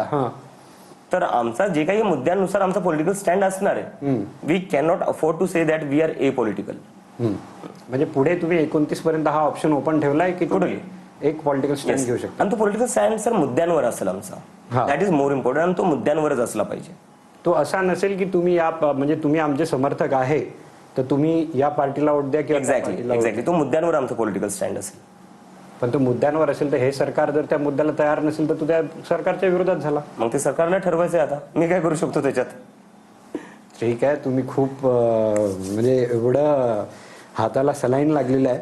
तर आमचा जे काही मुद्द्यानुसार आमचा पॉलिटिकल स्टँड असणार आहे. We can not afford to say that we are a political. म्हणजे पुढे तुम्ही 29 पर्यंत हा ऑप्शन ओपन ठेवलाय की तुम्ही एक पॉलिटिकल स्टँड घेऊ शकता. आणि तो पॉलिटिकल स्टँड सर मुद्द्यांवर असेल आमचा. That is more important. आणि तो मुद्द्यांवरच असला पाहिजे. तो असा नसेल की तुम्ही म्हणजे तुम्ही आमचे समर्थक आहे तर तुम्ही या पार्टीला वोट द्या किंवा एक्झॅक्टली. तो मुद्द्यांवर आमचा पॉलिटिकल स्टँड असेल. पण तो मुद्द्यांवर असेल तर हे सरकार जर त्या मुद्द्याला तयार नसेल तर तो त्या सरकारच्या विरोधात झाला. मग ते सरकारला ठरवायचंय. आता मी काय करू शकतो त्याच्यात? ठीक आहे, तुम्ही खूप म्हणजे एवढं हाताला सलाईन लागलेलं आहे.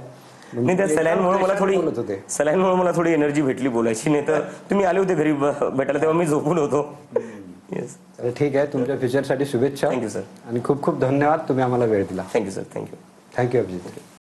नाही, त्या सलाईनमुळे मला थोडी एनर्जी भेटली बोलायची. नाही तर तुम्ही आले होते घरी भेटायला तेव्हा मी झोपून होतो. येस. ठीक आहे, तुमच्या फ्युचरसाठी शुभेच्छा. Thank you sir. आणि खूप खूप धन्यवाद, तुम्ही आम्हाला वेळ दिला. Thank you sir. Thank you. Thank you Abhijit.